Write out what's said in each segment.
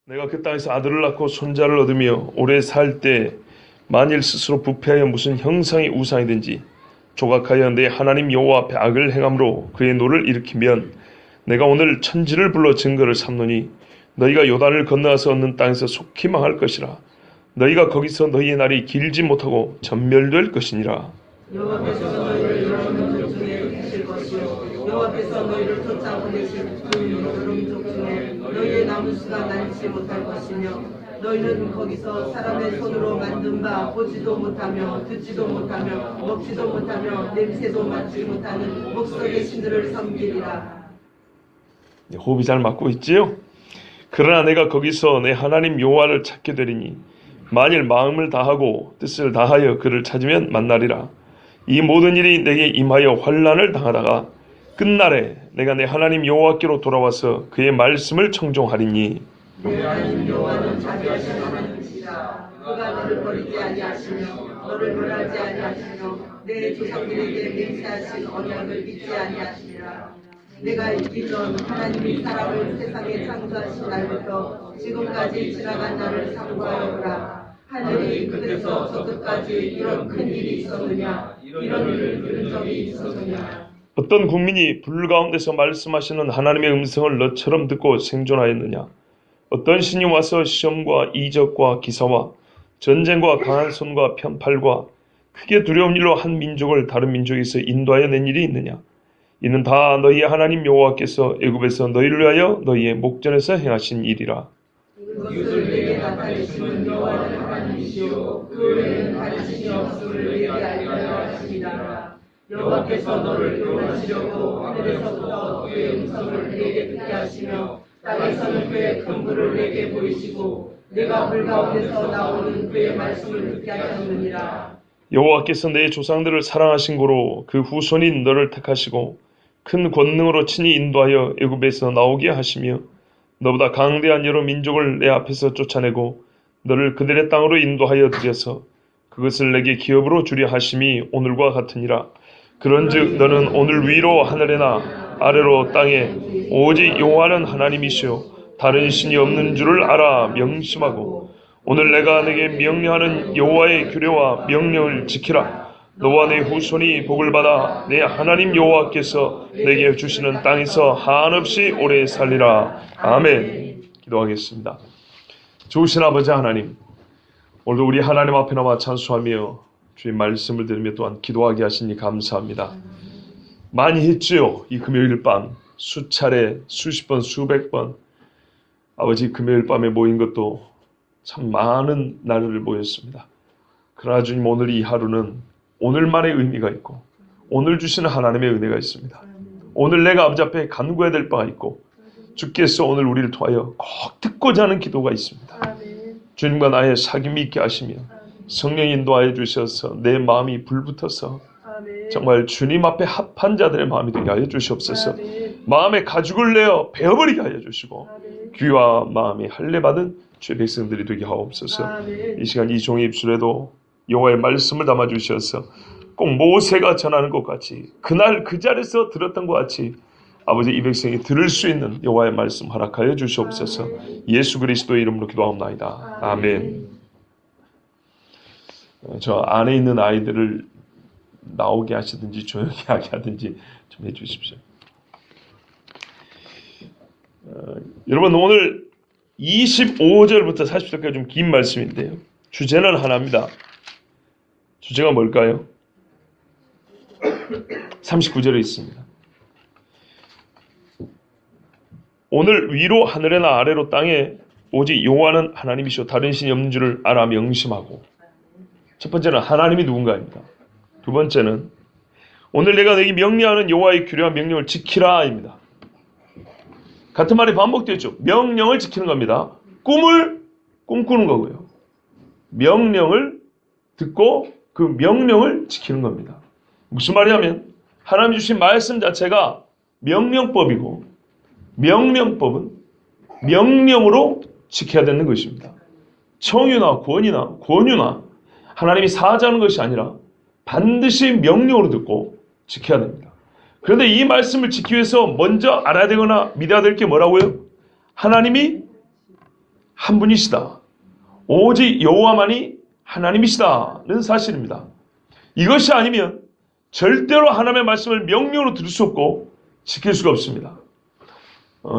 내가 그 땅에서 아들을 낳고 손자를 얻으며 오래 살 때 만일 스스로 부패하여 무슨 형상의 우상이든지 조각하여 내 하나님 여호와 앞에 악을 행함으로 그의 노를 일으키면 내가 오늘 천지를 불러 증거를 삼노니 너희가 요단을 건너서 얻는 땅에서 속히 망할 것이라. 너희가 거기서 너희의 날이 길지 못하고 전멸될 것이니라. 여호와께서 너희를 여러 민족 중에 계실 것이요 여호와께서 너희를 쫓아보내실 그 여러 민족 중에 너희의 남은 수가 많지 못할 것이며 너희는 거기서 사람의 손으로 만든 바 보지도 못하며 듣지도 못하며 먹지도 못하며 냄새도 맡지 못하는 목석의 신들을 섬기리라. 호흡이 잘 맞고 있지요? 그러나 내가 거기서 내 하나님 여호와를 찾게 되리니 만일 마음을 다하고 뜻을 다하여 그를 찾으면 만나리라. 이 모든 일이 내게 임하여 환난을 당하다가 끝날에 내가 내 하나님 여호와께로 돌아와서 그의 말씀을 청종하리니 내 하나님 여호와는 자비하신 하나님이시라. 그가 너를 버리지 아니하시며 너를 멸하지 아니하시며 내 조상들에게 맹세하신 언약을 잊지 아니하시리라. 내가 이전 하나님이 사람을 세상에 창조하신 날부터 지금까지 지나간 날을 상고하여 보라. 하늘이 끝에서 저 끝까지 이런 큰 일이 있었느냐? 이런 일을 들은 적이 있었느냐? 어떤 국민이 불 가운데서 말씀하시는 하나님의 음성을 너처럼 듣고 생존하였느냐? 어떤 신이 와서 시험과 이적과 기사와 전쟁과 강한 손과 편팔과 크게 두려운 일로 한 민족을 다른 민족에서 인도하여 낸 일이 있느냐? 이는 다 너희의 하나님 여호와께서 애굽에서 너희를 위하여 너희의 목전에서 행하신 일이라. 이것을 내게 나타내시는 여호와는 하나님이시요 그 외에는 다른 신이 없음을 내게 알게 하시니라. 여호와께서 너를 교훈하시려고 하늘에서부터 그의 음성을 내게 듣게 하시며 땅에서는 그의 큰 불을 내게 보이시고 내가 불 가운데서 나오는 그의 말씀을 듣게 하셨느니라. 여호와께서 내 조상들을 사랑하신 고로 그 후손인 너를 택하시고 큰 권능으로 친히 인도하여 애굽에서 나오게 하시며 너보다 강대한 여러 민족을 내 앞에서 쫓아내고 너를 그들의 땅으로 인도하여 들여서 그것을 내게 기업으로 주려 하심이 오늘과 같으니라. 그런즉 너는 오늘 위로 하늘에나 아래로 땅에 오직 여호와는 하나님이시요 다른 신이 없는 줄을 알아 명심하고 오늘 내가 내게 명령하는 여호와의 규례와 명령을 지키라. 너와 내 후손이 복을 받아 내 하나님 여호와께서 내게 주시는 땅에서 한없이 오래 살리라. 아멘. 기도하겠습니다. 좋으신 아버지 하나님, 오늘도 우리 하나님 앞에 나와 찬송하며 주의 말씀을 들으며 또한 기도하게 하시니 감사합니다. 많이 했지요. 이 금요일 밤 수차례 수십 번 수백 번 아버지 금요일 밤에 모인 것도 참 많은 날을 모였습니다. 그러나 주님 오늘 이 하루는 오늘만의 의미가 있고 오늘 주시는 하나님의 은혜가 있습니다. 오늘 내가 아버지 앞에 간구해야 될 바가 있고 주께서 오늘 우리를 통하여 꼭 듣고자 하는 기도가 있습니다. 주님과 나의 사귐이 있게 하시며 성령 인도하여 주셔서 내 마음이 불붙어서 정말 주님 앞에 합한 자들의 마음이 되게 하여 주시옵소서. 마음의 가죽을 내어 베어버리게 하여 주시고 귀와 마음이 할례받은 주의 백성들이 되게 하옵소서. 이 시간 이 종의 입술에도 여호와의 말씀을 담아주셔서 꼭 모세가 전하는 것 같이 그날 그 자리에서 들었던 것 같이 아버지 이 백성이 들을 수 있는 여호와의 말씀 허락하여 주시옵소서. 예수 그리스도의 이름으로 기도하옵나이다. 아멘. 저 안에 있는 아이들을 나오게 하시든지 조용히 하게 하든지 좀 해주십시오. 여러분 오늘 25절부터 40절까지 좀 긴 말씀인데요. 주제는 하나입니다. 주제가 뭘까요? 39절에 있습니다. 오늘 위로 하늘에나 아래로 땅에 오직 여호와는 하나님이시오 다른 신이 없는 줄을 알아 명심하고. 첫 번째는 하나님이 누군가입니다. 두 번째는 오늘 내가 너에게 명령하는 여호와의 규례와 명령을 지키라입니다. 같은 말이 반복되었죠. 명령을 지키는 겁니다. 꿈을 꿈꾸는 거고요. 명령을 듣고 그 명령을 지키는 겁니다. 무슨 말이냐면 하나님 주신 말씀 자체가 명령법이고 명령법은 명령으로 지켜야 되는 것입니다. 청유나 권유나 하나님이 사자하는 것이 아니라 반드시 명령으로 듣고 지켜야 됩니다. 그런데 이 말씀을 지키기 위해서 먼저 알아야 되거나 믿어야 될 게 뭐라고요? 하나님이 한 분이시다. 오직 여호와만이 하나님이시다는 사실입니다. 이것이 아니면 절대로 하나님의 말씀을 명령으로 들을 수 없고 지킬 수가 없습니다.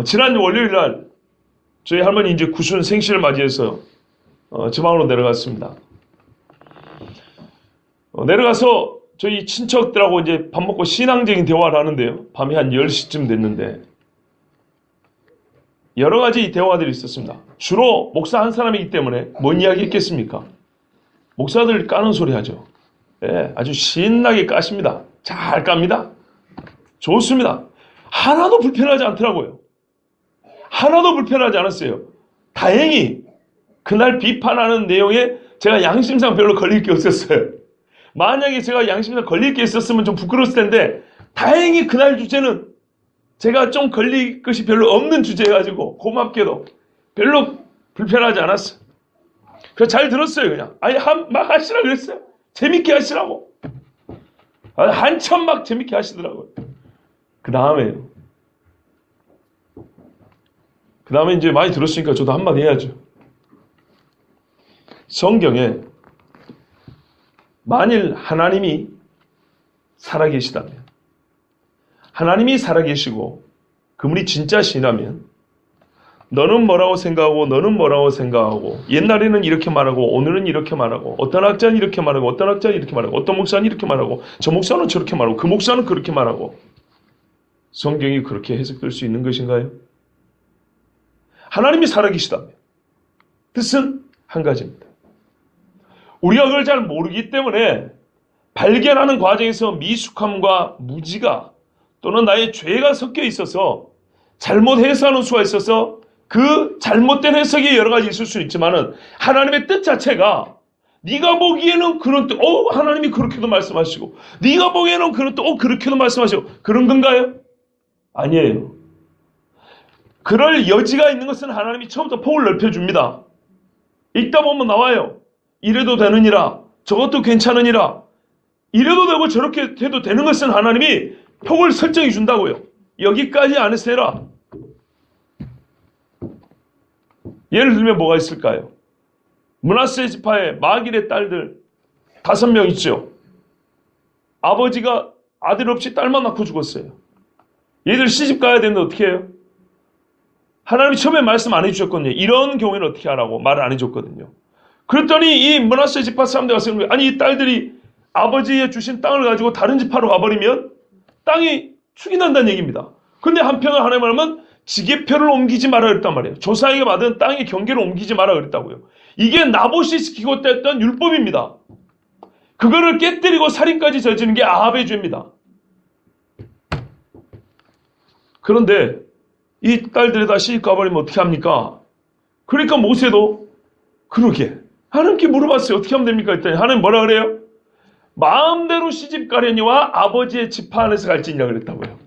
지난 월요일 날 저희 할머니 이제 구순 생신을 맞이해서 지방으로 내려갔습니다. 내려가서 저희 친척들하고 이제 밥 먹고 신앙적인 대화를 하는데요. 밤이 한 10시쯤 됐는데 여러 가지 대화들이 있었습니다. 주로 목사 한 사람이기 때문에 뭔 이야기 했겠습니까? 목사들 까는 소리 하죠. 네, 아주 신나게 까십니다. 잘 깝니다. 좋습니다. 하나도 불편하지 않더라고요. 하나도 불편하지 않았어요. 다행히 그날 비판하는 내용에 제가 양심상 별로 걸릴 게 없었어요. 만약에 제가 양심상 걸릴 게 있었으면 좀 부끄러웠을 텐데 다행히 그날 주제는 제가 좀 걸릴 것이 별로 없는 주제여가지고 고맙게도 별로 불편하지 않았어요. 그래서 잘 들었어요. 그냥 아니 막 하시라 그랬어요. 재밌게 하시라고. 한참 막 재밌게 하시더라고요. 그 다음에 이제 많이 들었으니까 저도 한마디 해야죠. 성경에 만일 하나님이 살아계시다면, 하나님이 살아계시고 그분이 진짜 신이라면 너는 뭐라고 생각하고 너는 뭐라고 생각하고 옛날에는 이렇게 말하고 오늘은 이렇게 말하고 어떤 학자는 이렇게 말하고 어떤 학자는 이렇게 말하고 어떤 목사는 이렇게 말하고 저 목사는 저렇게 말하고 그 목사는 그렇게 말하고 성경이 그렇게 해석될 수 있는 것인가요? 하나님이 살아계시다면 뜻은 한 가지입니다. 우리가 그걸 잘 모르기 때문에 발견하는 과정에서 미숙함과 무지가 또는 나의 죄가 섞여 있어서 잘못 해석하는 수가 있어서 그 잘못된 해석이 여러 가지 있을 수는 있지만은 하나님의 뜻 자체가 네가 보기에는 그런 뜻, 하나님이 그렇게도 말씀하시고 네가 보기에는 그런 뜻, 그렇게도 말씀하시고 그런 건가요? 아니에요. 그럴 여지가 있는 것은 하나님이 처음부터 폭을 넓혀줍니다. 읽다 보면 나와요. 이래도 되느니라, 저것도 괜찮으니라, 이래도 되고 저렇게 해도 되는 것은 하나님이 폭을 설정해 준다고요. 여기까지 안에서 해라. 예를 들면 뭐가 있을까요? 므낫세 지파의 마길의 딸들 5명 있죠. 아버지가 아들 없이 딸만 낳고 죽었어요. 얘들 시집 가야 되는데 어떻게 해요? 하나님이 처음에 말씀 안 해주셨거든요. 이런 경우에는 어떻게 하라고 말을 안 해줬거든요. 그랬더니 이 므낫세 지파 사람들 가서 아니 이 딸들이 아버지의 주신 땅을 가지고 다른 지파로 가버리면 땅이 축이난다는 얘기입니다. 근데 한편으로 하나님 말하면 지게표를 옮기지 마라 그랬단 말이에요. 조상에게 받은 땅의 경계를 옮기지 마라 그랬다고요. 이게 나봇이 시키고 뗐던 율법입니다. 그거를 깨뜨리고 살인까지 저지르는 게 아합의 죄입니다. 그런데 이 딸들이 다 시집 가버리면 어떻게 합니까? 그러니까 모세도 그러게 하나님께 물어봤어요. 어떻게 하면 됩니까? 했더니 하나님 뭐라 그래요? 마음대로 시집 가려니와 아버지의 지파 안에서 갈지니라 그랬다고요.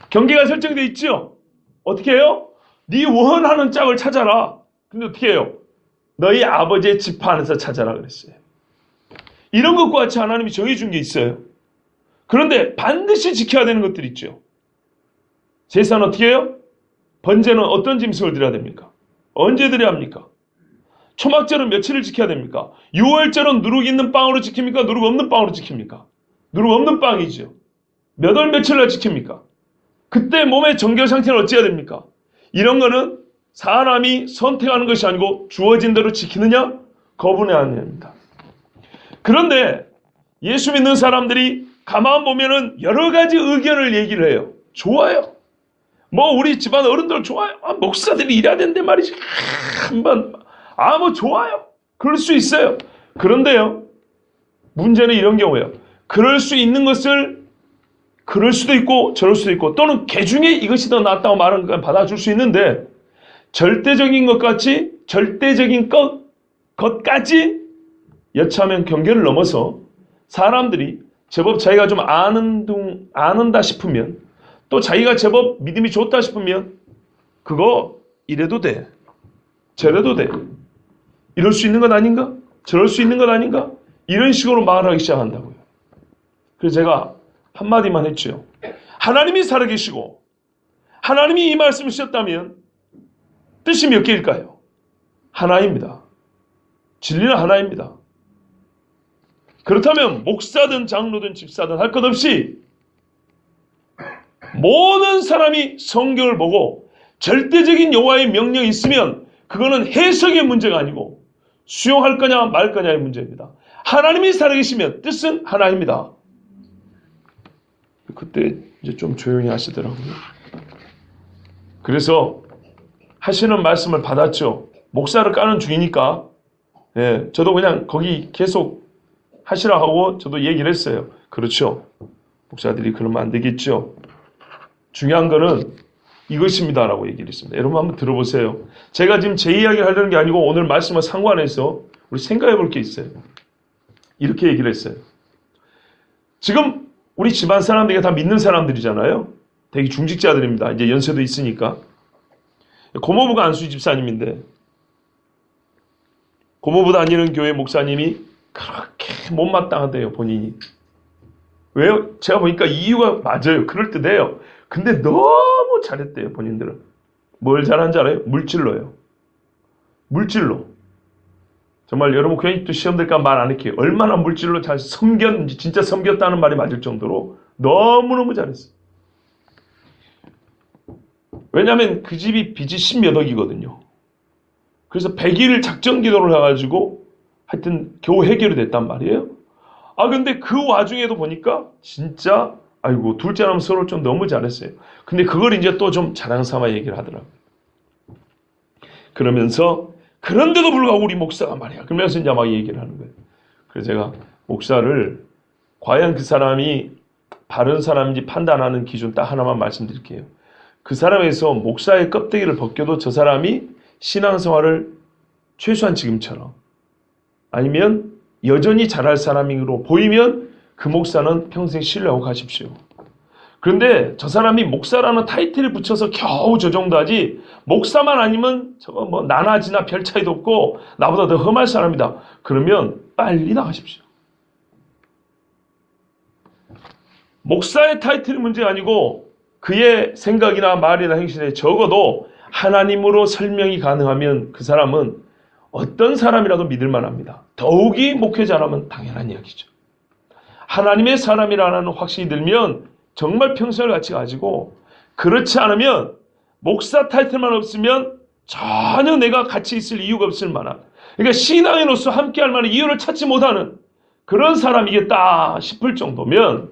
경계가 설정되어 있죠? 어떻게 해요? 네 원하는 짝을 찾아라. 근데 어떻게 해요? 너희 아버지의 지파 안에서 찾아라 그랬어요. 이런 것과 같이 하나님이 정해준 게 있어요. 그런데 반드시 지켜야 되는 것들이 있죠. 제사는 어떻게 해요? 번제는 어떤 짐승을 드려야 됩니까? 언제 드려야 합니까? 초막절은 며칠을 지켜야 됩니까? 유월절은 누룩 있는 빵으로 지킵니까? 누룩 없는 빵으로 지킵니까? 누룩 없는 빵이죠. 몇 월 며칠날 지킵니까? 그때 몸의 정결 상태는 어찌해야 됩니까? 이런 거는 사람이 선택하는 것이 아니고 주어진 대로 지키느냐 거부해야 합니다. 그런데 예수 믿는 사람들이 가만 보면은 여러 가지 의견을 얘기를 해요. 좋아요. 뭐 우리 집안 어른들 좋아요. 목사들이 이래야 되는데 말이지. 뭐 좋아요. 그럴 수 있어요. 그런데요. 문제는 이런 경우예요. 그럴 수 있는 것을 그럴 수도 있고 저럴 수도 있고 또는 개 중에 이것이 더 낫다고 말하는 건 받아줄 수 있는데 절대적인 절대적인 것까지 여차하면 경계를 넘어서 사람들이 제법 자기가 좀 아는다 싶으면 또 자기가 제법 믿음이 좋다 싶으면 그거 이래도 돼. 저래도 돼. 이럴 수 있는 것 아닌가? 저럴 수 있는 것 아닌가? 이런 식으로 말하기 시작한다고요. 그래서 제가 한마디만 했죠. 하나님이 살아계시고 하나님이 이 말씀을 주셨다면 뜻이 몇 개일까요? 하나입니다. 진리는 하나입니다. 그렇다면 목사든 장로든 집사든 할 것 없이 모든 사람이 성경을 보고 절대적인 여호와의 명령이 있으면 그거는 해석의 문제가 아니고 수용할 거냐 말 거냐의 문제입니다. 하나님이 살아계시면 뜻은 하나입니다. 그때 이제 좀 조용히 하시더라고요. 그래서 하시는 말씀을 받았죠. 목사를 까는 중이니까 저도 그냥 거기 계속 하시라 하고 저도 얘기를 했어요. 그렇죠. 목사들이 그러면 안 되겠죠. 중요한 거는 이것입니다라고 얘기를 했습니다. 여러분 한번 들어보세요. 제가 지금 제 이야기를 하려는 게 아니고 오늘 말씀과 상관해서 우리 생각해 볼 게 있어요. 이렇게 얘기를 했어요. 지금 우리 집안 사람들이 다 믿는 사람들이잖아요. 되게 중직자들입니다. 이제 연세도 있으니까. 고모부가 안수희 집사님인데 고모부 다니는 교회 목사님이 그렇게 못마땅하대요. 본인이. 왜요? 제가 보니까 이유가 맞아요. 그럴듯해요. 근데 너무 잘했대요. 본인들은. 뭘 잘한 줄 알아요? 물질로요. 물질로. 정말 여러분 괜히 또 시험 될까 말 안 할게요. 얼마나 물질로 잘 섬겼는지 진짜 섬겼다는 말이 맞을 정도로 너무너무 잘했어요. 왜냐하면 그 집이 빚이 10몇 억이거든요. 그래서 100일 작정 기도를 해가지고 하여튼 겨우 해결이 됐단 말이에요. 근데 그 와중에도 보니까 진짜 아이고 둘째 남 서로 좀 너무 잘했어요. 근데 그걸 이제 또 좀 자랑 삼아 얘기를 하더라고요. 그러면서 그런데도 불구하고 우리 목사가 말이야. 그러면서 이제 막 얘기를 하는 거예요. 그래서 제가 목사를 과연 그 사람이 바른 사람인지 판단하는 기준 딱 하나만 말씀드릴게요. 그 사람에서 목사의 껍데기를 벗겨도 저 사람이 신앙생활을 최소한 지금처럼 아니면 여전히 잘할 사람으로 보이면 그 목사는 평생 신뢰하고 가십시오. 그런데 저 사람이 목사라는 타이틀을 붙여서 겨우 저 정도 하지 목사만 아니면 저거 뭐 나나지나 별 차이도 없고 나보다 더 험할 사람이다. 그러면 빨리 나가십시오. 목사의 타이틀이 문제가 아니고 그의 생각이나 말이나 행실에 적어도 하나님으로 설명이 가능하면 그 사람은 어떤 사람이라도 믿을 만합니다. 더욱이 목회자라면 당연한 이야기죠. 하나님의 사람이라는 확신이 들면 정말 평생을 같이 가지고 그렇지 않으면 목사 타이틀만 없으면 전혀 내가 같이 있을 이유가 없을 만한 그러니까 신앙인으로서 함께할 만한 이유를 찾지 못하는 그런 사람이겠다 싶을 정도면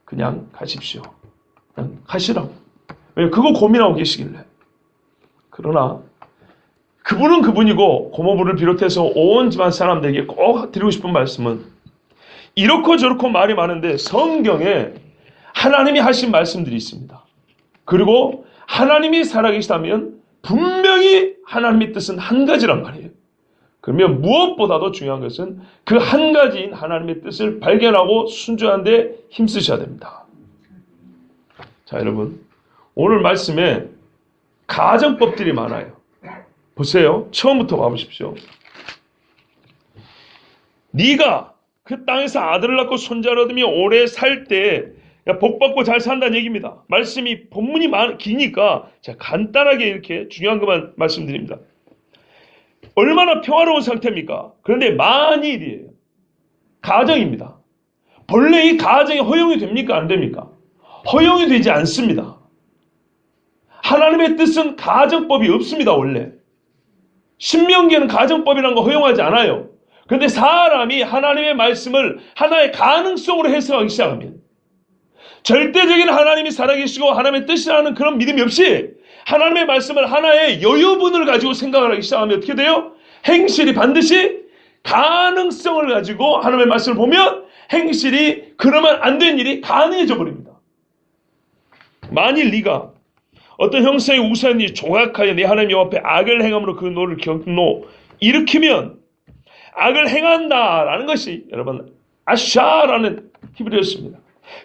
그냥 가십시오. 그냥 가시라고. 왜 그거 고민하고 계시길래. 그러나 그분은 그분이고 고모부를 비롯해서 온 집안 사람들에게 꼭 드리고 싶은 말씀은 이렇고 저렇고 말이 많은데 성경에 하나님이 하신 말씀들이 있습니다. 그리고 하나님이 살아계시다면 분명히 하나님의 뜻은 한 가지란 말이에요. 그러면 무엇보다도 중요한 것은 그 한 가지인 하나님의 뜻을 발견하고 순종하는 데 힘쓰셔야 됩니다. 자, 여러분 오늘 말씀에 가정법들이 많아요. 보세요. 처음부터 봐보십시오. 네가 그 땅에서 아들을 낳고 손자를 얻으며 오래 살 때 복받고 잘 산다는 얘기입니다. 말씀이 본문이 기니까 제가 간단하게 이렇게 중요한 것만 말씀드립니다. 얼마나 평화로운 상태입니까? 그런데 만일이에요. 가정입니다. 본래 이 가정이 허용이 됩니까? 안 됩니까? 허용이 되지 않습니다. 하나님의 뜻은 가정법이 없습니다. 원래. 신명기에는 가정법이라는 거 허용하지 않아요. 그런데 사람이 하나님의 말씀을 하나의 가능성으로 해석하기 시작하면 절대적인 하나님이 살아계시고 하나님의 뜻이라는 그런 믿음이 없이 하나님의 말씀을 하나의 여유분을 가지고 생각을 하기 시작하면 어떻게 돼요? 행실이 반드시 가능성을 가지고 하나님의 말씀을 보면 행실이 그러면 안 된 일이 가능해져 버립니다. 만일 네가 어떤 형상의 우상의 일이 조각하여 내 하나님 여호와 앞에 악을 행함으로 그 노를 경로 일으키면 악을 행한다라는 것이 여러분 아샤라는 히브리어였습니다.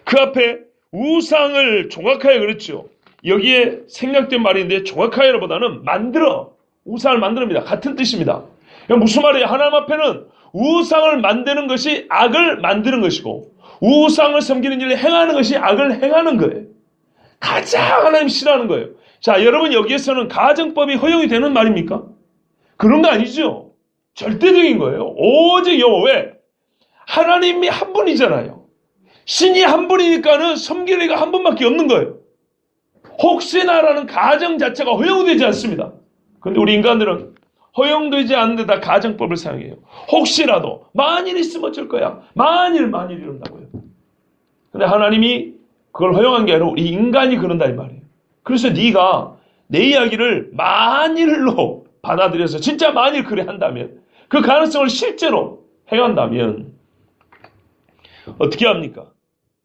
그 앞에 우상을 조각하여 그랬죠. 여기에 생략된 말인데 조각하여보다는 만들어 우상을 만듭니다. 같은 뜻입니다. 무슨 말이에요? 하나님 앞에는 우상을 만드는 것이 악을 만드는 것이고 우상을 섬기는 일을 행하는 것이 악을 행하는 거예요. 가장 하나님 싫어하는 거예요. 자, 여러분 여기에서는 가정법이 허용이 되는 말입니까? 그런 거 아니죠. 절대적인 거예요. 오직 여호와. 왜? 하나님이 한 분이잖아요. 신이 한 분이니까는 섬길 리가 한 분밖에 없는 거예요. 혹시나라는 가정 자체가 허용되지 않습니다. 그런데 우리 인간들은 허용되지 않는 데다 가정법을 사용해요. 혹시라도 만일 있으면 어쩔 거야. 만일 이런다고요. 근데 하나님이 그걸 허용한 게 아니라 우리 인간이 그런다 이 말이에요. 그래서 네가 내 이야기를 만일로 받아들여서 진짜 만일 그래 한다면, 그 가능성을 실제로 행한다면 어떻게 합니까?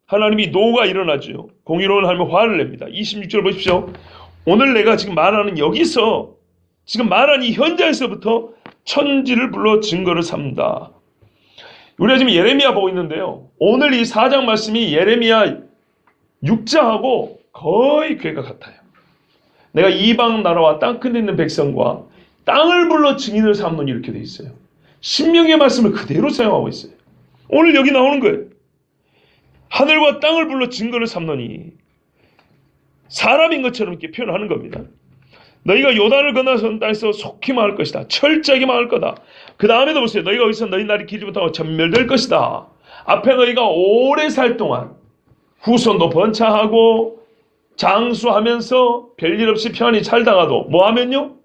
하나님이 노가 일어나죠. 공의로운 하나님이 화를 냅니다. 26절 보십시오. 오늘 내가 지금 말하는 여기서, 지금 말하는 이 현장에서부터 천지를 불러 증거를 삼다. 우리가 지금 예레미야 보고 있는데요. 오늘 이 4장 말씀이 예레미야 6장하고 거의 궤가 같아요. 내가 이방 나라와 땅끝에 있는 백성과 땅을 불러 증인을 삼는, 이렇게 돼 있어요. 신명기의 말씀을 그대로 사용하고 있어요. 오늘 여기 나오는 거예요. 하늘과 땅을 불러 증거를 삼노니, 사람인 것처럼 이렇게 표현하는 겁니다. 너희가 요단을 건너서 땅에서 속히 망할 것이다. 철저하게 망할 거다. 그 다음에도 보세요. 너희가 여기서 너희 날이 길지 못하고 전멸될 것이다. 앞에 너희가 오래 살 동안 후손도 번창하고 장수하면서 별일 없이 편안히 살다가도 뭐하면요?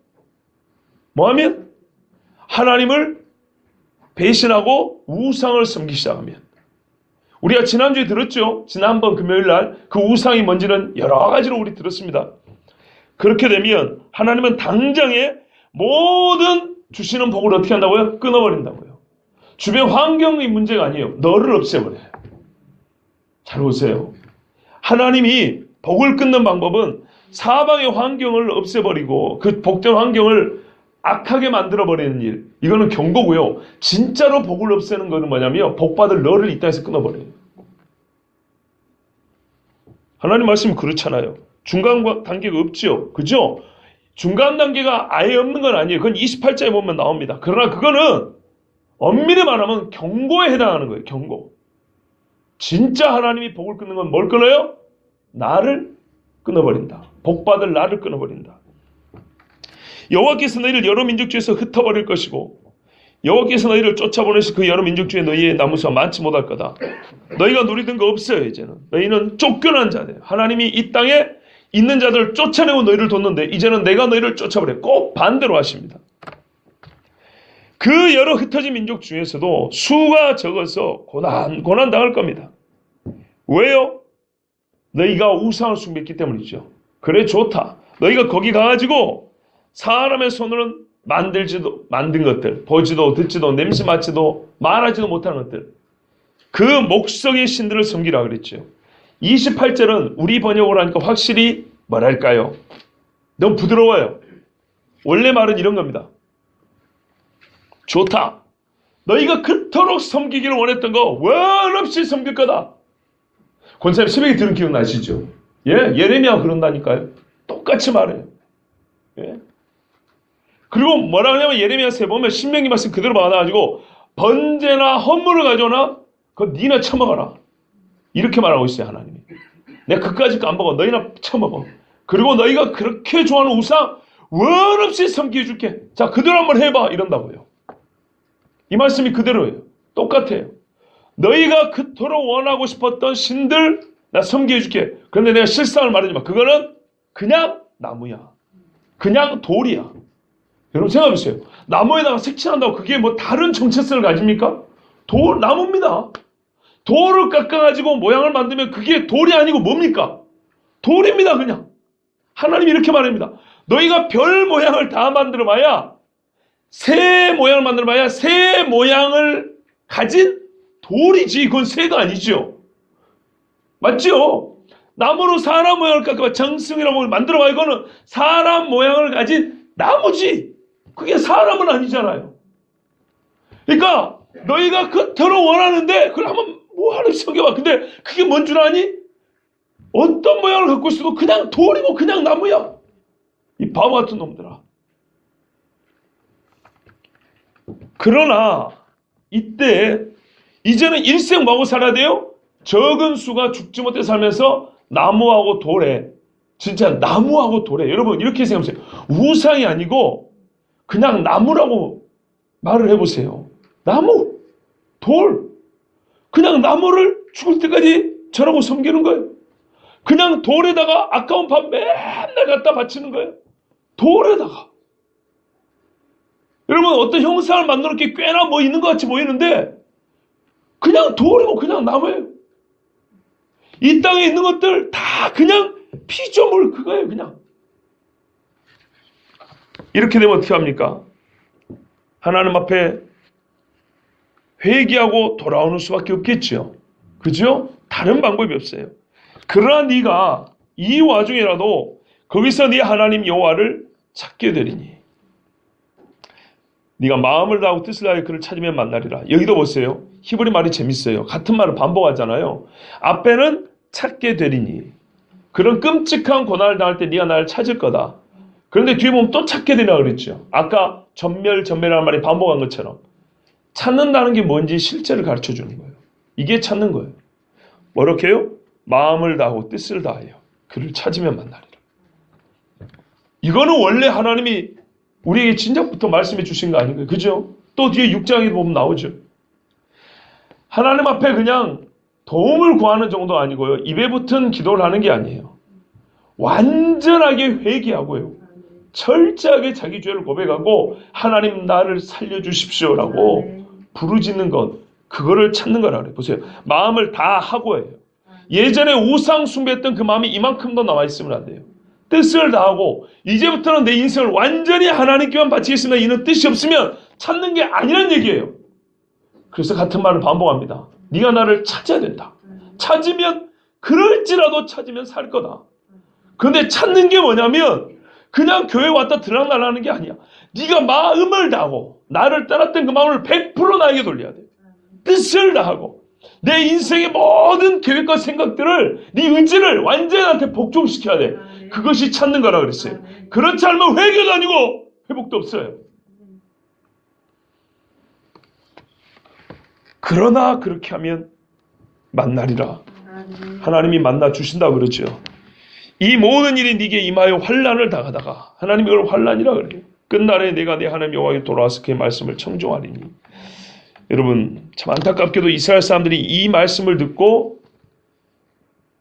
뭐하면? 하나님을 배신하고 우상을 섬기기 시작하면, 우리가 지난주에 들었죠? 지난번 금요일날 그 우상이 뭔지는 여러 가지로 우리 들었습니다. 그렇게 되면 하나님은 당장에 모든 주시는 복을 어떻게 한다고요? 끊어버린다고요. 주변 환경이 문제가 아니에요. 너를 없애버려요. 잘 보세요. 하나님이 복을 끊는 방법은 사방의 환경을 없애버리고 그 복된 환경을 악하게 만들어버리는 일, 이거는 경고고요. 진짜로 복을 없애는 거는 뭐냐면 복받을 너를 이 땅에서 끊어버려요. 하나님 말씀이 그렇잖아요. 중간 단계가 없죠. 그죠? 중간 단계가 아예 없는 건 아니에요. 그건 28장에 보면 나옵니다. 그러나 그거는 엄밀히 말하면 경고에 해당하는 거예요. 경고. 진짜 하나님이 복을 끊는 건 뭘 끊어요? 나를 끊어버린다. 복받을 나를 끊어버린다. 여호와께서 너희를 여러 민족 중에서 흩어버릴 것이고 여호와께서 너희를 쫓아보내시 그 여러 민족 중에 너희의 나무수가 많지 못할 거다. 너희가 누리던 거 없어요. 이제는 너희는 쫓겨난 자들. 하나님이 이 땅에 있는 자들을 쫓아내고 너희를 뒀는데 이제는 내가 너희를 쫓아버려. 꼭 반대로 하십니다. 그 여러 흩어진 민족 중에서도 수가 적어서 고난 당할 겁니다. 왜요? 너희가 우상을 숭배했기 때문이죠. 그래, 좋다. 너희가 거기 가가지고 사람의 손으로는 만든 것들, 보지도 듣지도 냄새 맡지도 말하지도 못하는 것들, 그 목석의 신들을 섬기라 그랬죠. 28절은 우리 번역으로 하니까 확실히 뭐랄까요? 너무 부드러워요. 원래 말은 이런 겁니다. 좋다. 너희가 그토록 섬기기를 원했던 거 원 없이 섬길 거다. 권사님 새벽에 들은 기억 나시죠? 예? 예레미야 그런다니까요. 똑같이 말해요. 예? 그리고 뭐라 하냐면 예레미야서에 보면 신명기 말씀 그대로 받아가지고 번제나 헌물을 가져오나 그거 니나 처먹어라. 이렇게 말하고 있어요. 하나님이. 내가 그까짓 거 안 먹어. 너희나 처먹어. 그리고 너희가 그렇게 좋아하는 우상 원 없이 섬기게 해줄게. 자, 그대로 한번 해봐. 이런다고요. 이 말씀이 그대로예요. 똑같아요. 너희가 그토록 원하고 싶었던 신들 나 섬기게 해줄게. 그런데 내가 실상을 말하지만 그거는 그냥 나무야. 그냥 돌이야. 여러분 생각해보세요. 나무에다가 색칠한다고 그게 뭐 다른 정체성을 가집니까? 나무입니다. 돌을 깎아가지고 모양을 만들면 그게 돌이 아니고 뭡니까? 돌입니다. 그냥. 하나님이 이렇게 말합니다. 너희가 별 모양을 다 만들어봐야 새 모양을 만들어봐야 새 모양을 가진 돌이지. 그건 새가 아니죠. 맞죠? 나무로 사람 모양을 깎아봐 정승이라고 만들어봐야 이거는 사람 모양을 가진 나무지. 그게 사람은 아니잖아요. 그러니까 너희가 그토록 원하는데 그걸 한번 뭐하는 섬겨봐. 근데 그게 뭔 줄 아니? 어떤 모양을 갖고 있어도 그냥 돌이고 그냥 나무야. 이 바보 같은 놈들아. 그러나 이때 이제는 일생 뭐하고 살아야 돼요? 적은 수가 죽지 못해 살면서 나무하고 돌에, 진짜 나무하고 돌에, 여러분 이렇게 생각하세요. 우상이 아니고 그냥 나무라고 말을 해보세요. 나무, 돌. 그냥 나무를 죽을 때까지 저라고 섬기는 거예요. 그냥 돌에다가 아까운 밥 맨날 갖다 바치는 거예요. 돌에다가. 여러분, 어떤 형상을 만들어 놓게 꽤나 뭐 있는 것 같이 보이는데 그냥 돌이고 그냥 나무예요. 이 땅에 있는 것들 다 그냥 피조물 그거예요. 그냥. 이렇게 되면 어떻게 합니까? 하나님 앞에 회개하고 돌아오는 수밖에 없겠죠. 그죠? 다른 방법이 없어요. 그러나 네가 이 와중에라도 거기서 네 하나님 여호와를 찾게 되리니 네가 마음을 다하고 뜻을 다하여 그를 찾으면 만나리라. 여기도 보세요. 히브리 말이 재밌어요. 같은 말을 반복하잖아요. 앞에는 찾게 되리니 그런 끔찍한 고난을 당할 때 네가 나를 찾을 거다. 그런데 뒤에 보면 또 찾게 되리라 그랬죠. 아까 전멸이라는 말이 반복한 것처럼 찾는다는 게 뭔지 실제를 가르쳐 주는 거예요. 이게 찾는 거예요. 뭐렇게요? 마음을 다하고 뜻을 다하여 그를 찾으면 만나리라. 이거는 원래 하나님이 우리에게 진작부터 말씀해 주신 거 아닌가요? 그죠? 또 뒤에 6장에 보면 나오죠. 하나님 앞에 그냥 도움을 구하는 정도 아니고요. 입에 붙은 기도를 하는 게 아니에요. 완전하게 회개하고요. 철저하게 자기 죄를 고백하고 하나님 나를 살려주십시오라고 부르짖는 것, 그거를 찾는 거라 그래요. 보세요. 마음을 다 하고예요. 예전에 우상 숭배했던 그 마음이 이만큼도 남아 있으면 안 돼요. 뜻을 다하고 이제부터는 내 인생을 완전히 하나님께만 바치겠습니다. 이런 뜻이 없으면 찾는 게 아니란 얘기예요. 그래서 같은 말을 반복합니다. 네가 나를 찾아야 된다. 찾으면 그럴지라도 찾으면 살 거다. 그런데 찾는 게 뭐냐면 그냥 교회 왔다 들락날락하는 게 아니야. 네가 마음을 다하고 나를 떠났던 그 마음을 100% 나에게 돌려야 돼. 뜻을 다하고 내 인생의 모든 계획과 생각들을 네 의지를 완전히 나한테 복종시켜야 돼. 그것이 찾는 거라 그랬어요. 그렇지 않으면 회개도 아니고 회복도 없어요. 그러나 그렇게 하면 만나리라. 하나님이 만나 주신다고 그러죠. 이 모든 일이 네게 임하여 환난을 당하다가 하나님이 이걸 환난이라 그래요. 끝날에 내가 내 하나님 여호와께 돌아와서 그의 말씀을 청종하리니. 여러분 참 안타깝게도 이스라엘 사람들이 이 말씀을 듣고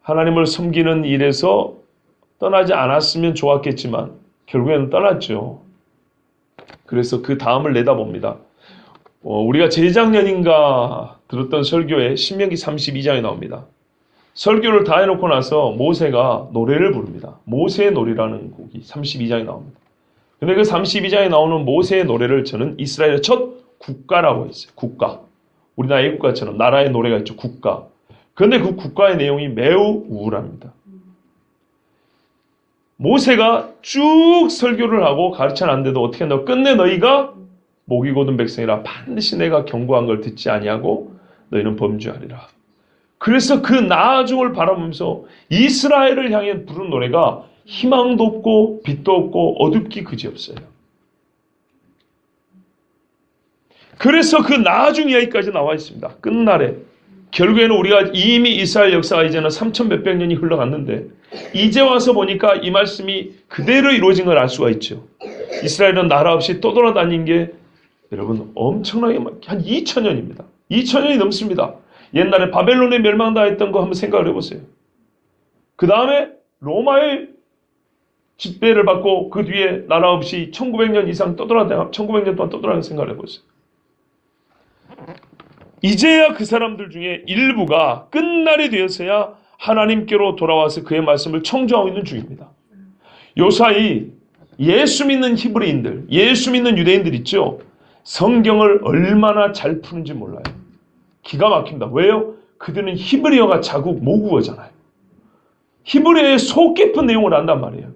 하나님을 섬기는 일에서 떠나지 않았으면 좋았겠지만 결국에는 떠났죠. 그래서 그 다음을 내다봅니다. 우리가 재작년인가 들었던 설교에 신명기 32장에 나옵니다. 설교를 다 해놓고 나서 모세가 노래를 부릅니다. 모세의 노래라는 곡이 32장에 나옵니다. 근데 그 32장에 나오는 모세의 노래를 저는 이스라엘의 첫 국가라고 했어요. 국가. 우리나라의 국가처럼 나라의 노래가 있죠. 국가. 그런데 그 국가의 내용이 매우 우울합니다. 모세가 쭉 설교를 하고 가르쳐놨는데도 어떻게 한다고 끝내 너희가 목이 곧은 백성이라 반드시 내가 경고한 걸 듣지 아니하고 너희는 범죄하리라. 그래서 그 나중을 바라보면서 이스라엘을 향해 부른 노래가 희망도 없고 빛도 없고 어둡기 그지없어요. 그래서 그 나중 이야기까지 나와 있습니다. 끝날에 결국에는 우리가 이미 이스라엘 역사가 이제는 3천 몇백 년이 흘러갔는데 이제 와서 보니까 이 말씀이 그대로 이루어진 걸 알 수가 있죠. 이스라엘은 나라 없이 떠돌아다닌 게 여러분 엄청나게 한 2,000년입니다. 2,000년이 넘습니다. 옛날에 바벨론에 멸망당했던 거 한번 생각을 해보세요. 그 다음에 로마의 집배를 받고 그 뒤에 나라 없이 1900년 이상 1900년 동안 떠돌아다니는 생각을 해보세요. 이제야 그 사람들 중에 일부가 끝날이 되어서야 하나님께로 돌아와서 그의 말씀을 청종하고 있는 중입니다. 요사이 예수 믿는 히브리인들, 예수 믿는 유대인들 있죠. 성경을 얼마나 잘 푸는지 몰라요. 기가 막힙니다. 왜요? 그들은 히브리어가 자국 모국어잖아요. 히브리어의 속 깊은 내용을 안단 말이에요.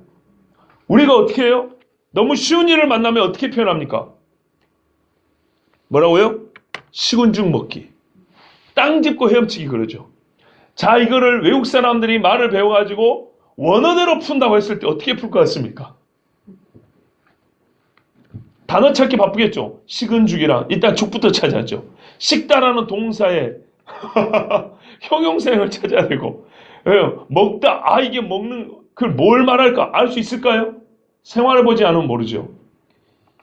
우리가 어떻게 해요? 너무 쉬운 일을 만나면 어떻게 표현합니까? 뭐라고요? 식은 죽 먹기. 땅 짚고 헤엄치기 그러죠. 자, 이거를 외국 사람들이 말을 배워가지고 원어대로 푼다고 했을 때 어떻게 풀 것 같습니까? 단어 찾기 바쁘겠죠. 식은 죽이랑 일단 죽부터 찾아야죠. 식다라는 동사의 형용사형을 찾아야 되고 먹다 이게 먹는 그걸 뭘 말할까 알 수 있을까요? 생활을 보지 않으면 모르죠.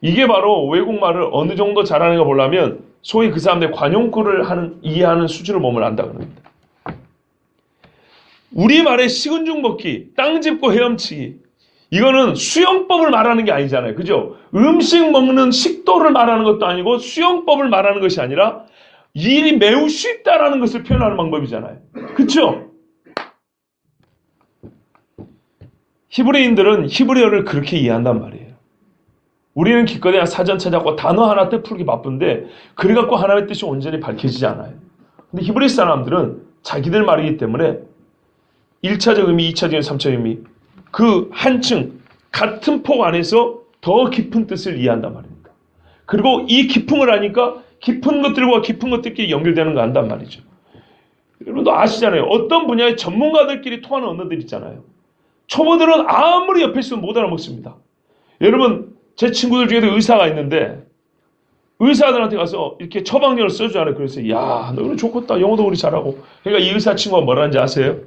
이게 바로 외국말을 어느 정도 잘하는가 보려면 소위 그 사람들의 관용구를 이해하는 수준을 보면 안다고 합니다. 우리말의 식은 죽 먹기, 땅 짚고 헤엄치기, 이거는 수영법을 말하는 게 아니잖아요. 그죠? 음식 먹는 식도를 말하는 것도 아니고 수영법을 말하는 것이 아니라 일이 매우 쉽다라는 것을 표현하는 방법이잖아요. 그렇죠? 히브리인들은 히브리어를 그렇게 이해한단 말이에요. 우리는 기껏해야 사전 찾아갖고 단어 하나 뜻 풀기 바쁜데 그래갖고 하나님의 뜻이 온전히 밝혀지지 않아요. 근데 히브리 사람들은 자기들 말이기 때문에 1차적 의미, 2차적 의미, 3차적 의미 그 한층 같은 폭 안에서 더 깊은 뜻을 이해한단 말입니다. 그리고 이 깊음을 아니까 깊은 것들과 깊은 것들끼리 연결되는 거 안단 말이죠. 여러분도 아시잖아요. 어떤 분야의 전문가들끼리 통하는 언어들 있잖아요. 초보들은 아무리 옆에 있으면 못 알아먹습니다. 여러분 제 친구들 중에도 의사가 있는데 의사들한테 가서 이렇게 처방전을 써주잖아요. 그래서 야, 너 오늘 좋겠다. 영어도 우리 잘하고. 그러니까 이 의사 친구가 뭐라는지 아세요?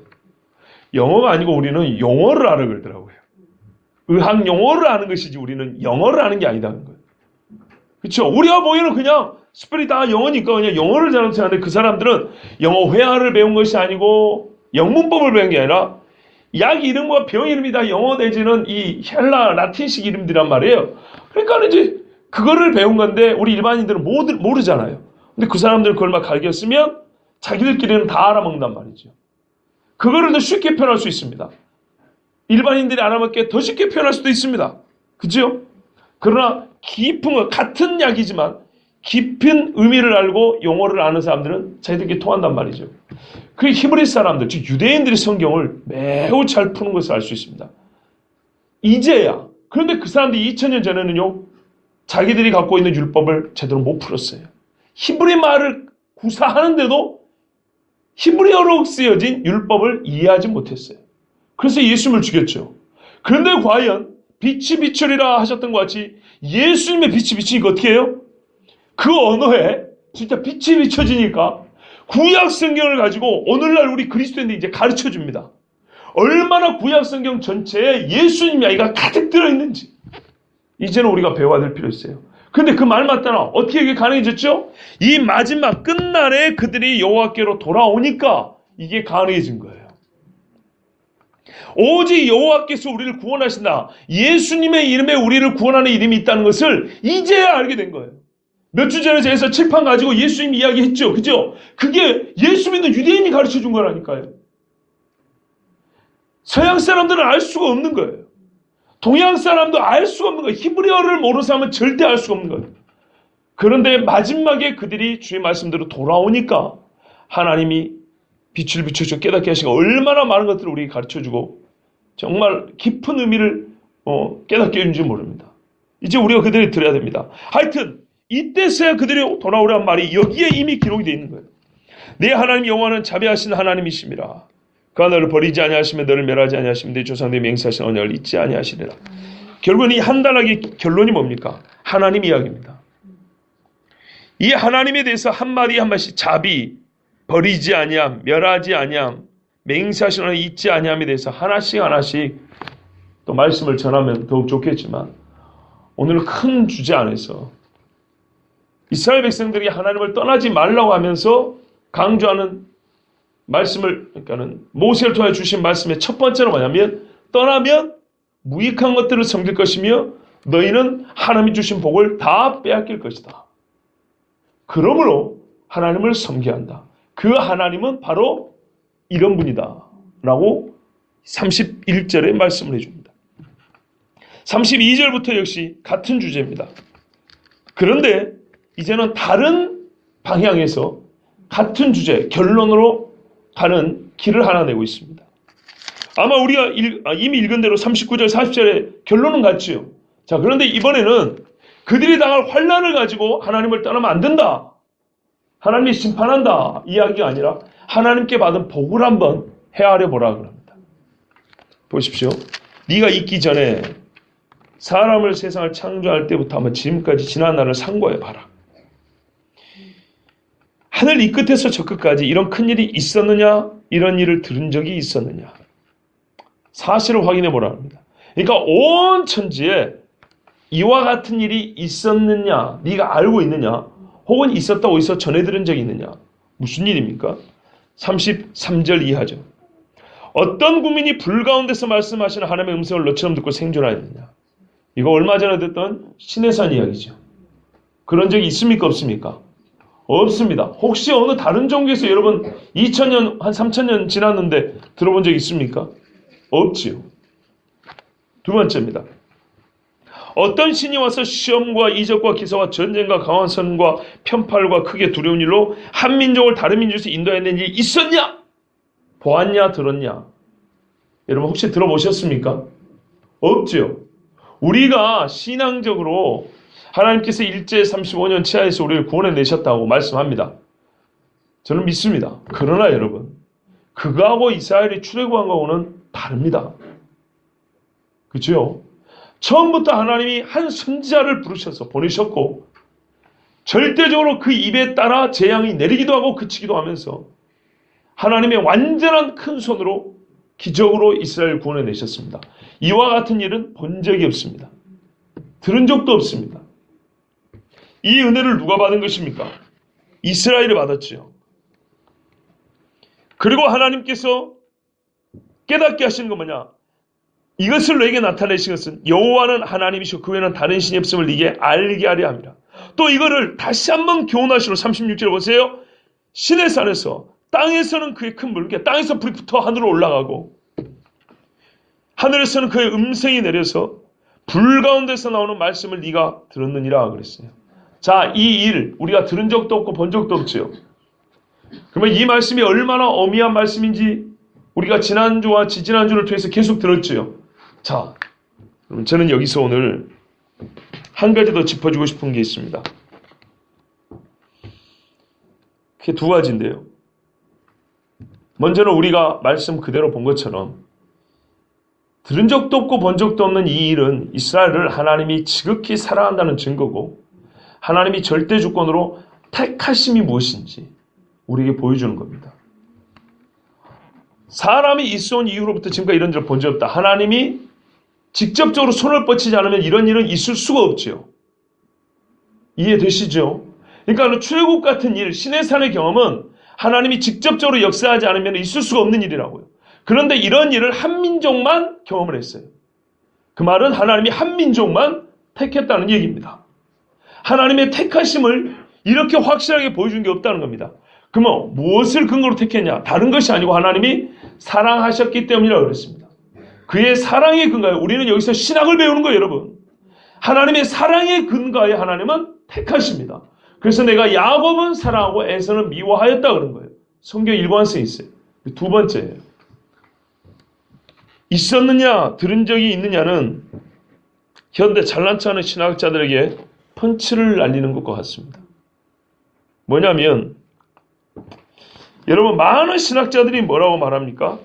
영어가 아니고 우리는 용어를 알아 그러더라고요. 의학 용어를 아는 것이지 우리는 영어를 아는 게 아니다는 거예요. 그렇죠? 우리가 보기에는 그냥 스펠이 다 영어니까 그냥 영어를 잘하는 사람인데 그 사람들은 영어 회화를 배운 것이 아니고 영문법을 배운 게 아니라 약 이름과 병 이름이 다 영어 내지는 이 헬라 라틴식 이름들이란 말이에요. 그러니까 이제 그거를 배운 건데 우리 일반인들은 모르잖아요. 근데 그 사람들은 그걸 막 가르쳤으면 자기들끼리는 다 알아먹는단 말이죠. 그거를 더 쉽게 표현할 수 있습니다. 일반인들이 알아먹게 더 쉽게 표현할 수도 있습니다. 그죠? 그러나 깊은 것, 같은 약이지만 깊은 의미를 알고 용어를 아는 사람들은 자기들끼리 통한단 말이죠. 그 히브리 사람들, 즉 유대인들이 성경을 매우 잘 푸는 것을 알 수 있습니다. 이제야. 그런데 그 사람들이 2000년 전에는요. 자기들이 갖고 있는 율법을 제대로 못 풀었어요. 히브리 말을 구사하는데도 히브리어로 쓰여진 율법을 이해하지 못했어요. 그래서 예수님을 죽였죠. 그런데 과연 빛이 비추리라 하셨던 것 같이 예수님의 빛이 비치니까 어떻게 해요? 그 언어에 진짜 빛이 비춰지니까 구약 성경을 가지고 오늘날 우리 그리스도인들이 이제 가르쳐 줍니다. 얼마나 구약 성경 전체에 예수님 이야기가 가득 들어있는지 이제는 우리가 배워야 될 필요 있어요. 근데 그 말 맞다나 어떻게 이게 가능해졌죠? 이 마지막 끝날에 그들이 여호와께로 돌아오니까 이게 가능해진 거예요. 오직 여호와께서 우리를 구원하신다. 예수님의 이름에 우리를 구원하는 이름이 있다는 것을 이제야 알게 된 거예요. 몇 주 전에 제가 칠판 가지고 예수님 이야기했죠. 그죠? 그게 예수 믿는 유대인이 가르쳐 준 거라니까요. 서양 사람들은 알 수가 없는 거예요. 동양 사람도 알 수가 없는 거예요. 히브리어를 모르는 사람은 절대 알 수가 없는 거예요. 그런데 마지막에 그들이 주의 말씀대로 돌아오니까 하나님이 빛을 비춰주고 깨닫게 하시고 얼마나 많은 것들을 우리에게 가르쳐주고 정말 깊은 의미를 깨닫게 해준지 모릅니다. 이제 우리가 그들이 들어야 됩니다. 하여튼 이때서야 그들이 돌아오란 말이 여기에 이미 기록이 되어 있는 거예요. 내 하나님 여호와는 자비하신 하나님이심이라. 그가 너를 버리지 아니하시며 너를 멸하지 아니하시며 내 조상들의 맹세하신 언약을 잊지 아니하시리라. 결국은 이 한 단락의 결론이 뭡니까? 하나님 이야기입니다. 이 하나님에 대해서 한마디 한마디씩 자비, 버리지 아니함, 멸하지 아니함, 맹세하신 언약을 잊지 아니함에 대해서 하나씩 또 말씀을 전하면 더욱 좋겠지만 오늘 큰 주제 안에서 이스라엘 백성들이 하나님을 떠나지 말라고 하면서 강조하는 말씀을, 그러니까는 모세를 통해 주신 말씀의 첫 번째로 뭐냐면 떠나면 무익한 것들을 섬길 것이며 너희는 하나님이 주신 복을 다 빼앗길 것이다. 그러므로 하나님을 섬겨야 한다. 그 하나님은 바로 이런 분이다. 라고 31절에 말씀을 해줍니다. 32절부터 역시 같은 주제입니다. 그런데 이제는 다른 방향에서 같은 주제, 결론으로 가는 길을 하나 내고 있습니다. 아마 우리가 이미 읽은 대로 39절, 40절에 결론은 같지요. 자, 그런데 이번에는 그들이 당할 환난을 가지고 하나님을 떠나면 안 된다. 하나님이 심판한다. 이야기가 아니라 하나님께 받은 복을 한번 헤아려 보라 그럽니다. 보십시오. 네가 있기 전에 사람을 세상을 창조할 때부터 한번 지금까지 지난 날을 상고해 봐라. 하늘 이 끝에서 저 끝까지 이런 큰일이 있었느냐? 이런 일을 들은 적이 있었느냐? 사실을 확인해 보라 합니다. 그러니까 온 천지에 이와 같은 일이 있었느냐? 네가 알고 있느냐? 혹은 있었다고 어디서 전해들은 적이 있느냐? 무슨 일입니까? 33절 이하죠. 어떤 국민이 불 가운데서 말씀하시는 하나님의 음성을 너처럼 듣고 생존하였느냐? 이거 얼마 전에 듣던 시내산 이야기죠. 그런 적이 있습니까? 없습니까? 없습니다. 혹시 어느 다른 종교에서 여러분 2000년, 한 3000년 지났는데 들어본 적 있습니까? 없지요. 두 번째입니다. 어떤 신이 와서 시험과 이적과 기사와 전쟁과 강한 선과 편팔과 크게 두려운 일로 한 민족을 다른 민족에서 인도해낸 일이 있었냐? 보았냐? 들었냐? 여러분 혹시 들어보셨습니까? 없지요. 우리가 신앙적으로 하나님께서 일제 35년 치하에서 우리를 구원해내셨다고 말씀합니다. 저는 믿습니다. 그러나 여러분, 그거하고 이스라엘이 출애굽한 거하고는 다릅니다. 그렇죠? 처음부터 하나님이 한 선지자를 부르셔서 보내셨고 절대적으로 그 입에 따라 재앙이 내리기도 하고 그치기도 하면서 하나님의 완전한 큰 손으로 기적으로 이스라엘을 구원해내셨습니다. 이와 같은 일은 본 적이 없습니다. 들은 적도 없습니다. 이 은혜를 누가 받은 것입니까? 이스라엘이 받았지요. 그리고 하나님께서 깨닫게 하시는 건 뭐냐? 이것을 너에게 나타내신 것은 여호와는 하나님이시고 그 외에는 다른 신이 없음을 네게 알게 하려 함이라. 또 이거를 다시 한번 교훈하시로 36절 보세요. 신의 산에서 땅에서는 그의 큰 물개, 땅에서 불이 붙어 하늘로 올라가고 하늘에서는 그의 음성이 내려서 불 가운데서 나오는 말씀을 네가 들었느니라 그랬어요. 자, 이 일 우리가 들은 적도 없고 본 적도 없지요. 그러면 이 말씀이 얼마나 어미한 말씀인지 우리가 지난주와 지지난주를 통해서 계속 들었지요. 자, 그럼 저는 여기서 오늘 한 가지 더 짚어주고 싶은 게 있습니다. 그게 두 가지인데요. 먼저는 우리가 말씀 그대로 본 것처럼 들은 적도 없고 본 적도 없는 이 일은 이스라엘을 하나님이 지극히 사랑한다는 증거고 하나님이 절대 주권으로 택하심이 무엇인지 우리에게 보여주는 겁니다. 사람이 있어온 이후로부터 지금까지 이런 일을 본 적 없다. 하나님이 직접적으로 손을 뻗치지 않으면 이런 일은 있을 수가 없죠. 이해되시죠? 그러니까 출애굽 같은 일, 신의 산의 경험은 하나님이 직접적으로 역사하지 않으면 있을 수가 없는 일이라고요. 그런데 이런 일을 한 민족만 경험을 했어요. 그 말은 하나님이 한 민족만 택했다는 얘기입니다. 하나님의 택하심을 이렇게 확실하게 보여준 게 없다는 겁니다. 그러면 무엇을 근거로 택했냐? 다른 것이 아니고 하나님이 사랑하셨기 때문이라고 그랬습니다. 그의 사랑의 근거에 우리는 여기서 신학을 배우는 거예요, 여러분. 하나님의 사랑의 근거에 하나님은 택하십니다. 그래서 내가 야곱은 사랑하고 에서는 미워하였다 그런 거예요. 성경 일관성이 있어요. 두 번째예요. 있었느냐, 들은 적이 있느냐는 현대 잘난 척하는 신학자들에게 펀치를 날리는 것과 같습니다. 뭐냐면 여러분 많은 신학자들이 뭐라고 말합니까?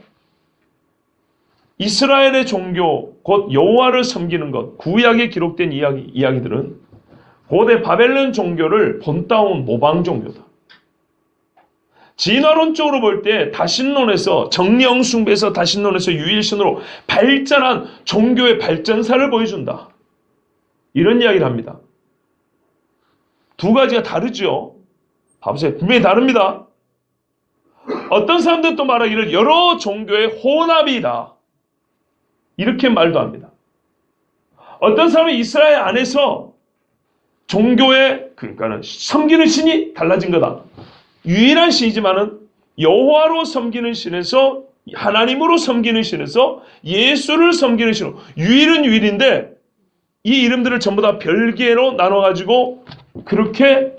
이스라엘의 종교, 곧 여호와를 섬기는 것, 구약에 기록된 이야기들은 고대 바벨론 종교를 본따온 모방 종교다. 진화론적으로 볼 때 다신론에서 정령 숭배에서 다신론에서 유일신으로 발전한 종교의 발전사를 보여준다. 이런 이야기를 합니다. 두 가지가 다르죠. 봐보세요. 분명히 다릅니다. 어떤 사람들은 또 말하기를 여러 종교의 혼합이다. 이렇게 말도 합니다. 어떤 사람은 이스라엘 안에서 종교의 그러니까는 섬기는 신이 달라진 거다. 유일한 신이지만은 여호와로 섬기는 신에서 하나님으로 섬기는 신에서 예수를 섬기는 신으로 유일은 유일인데 이 이름들을 전부 다 별개로 나눠가지고 그렇게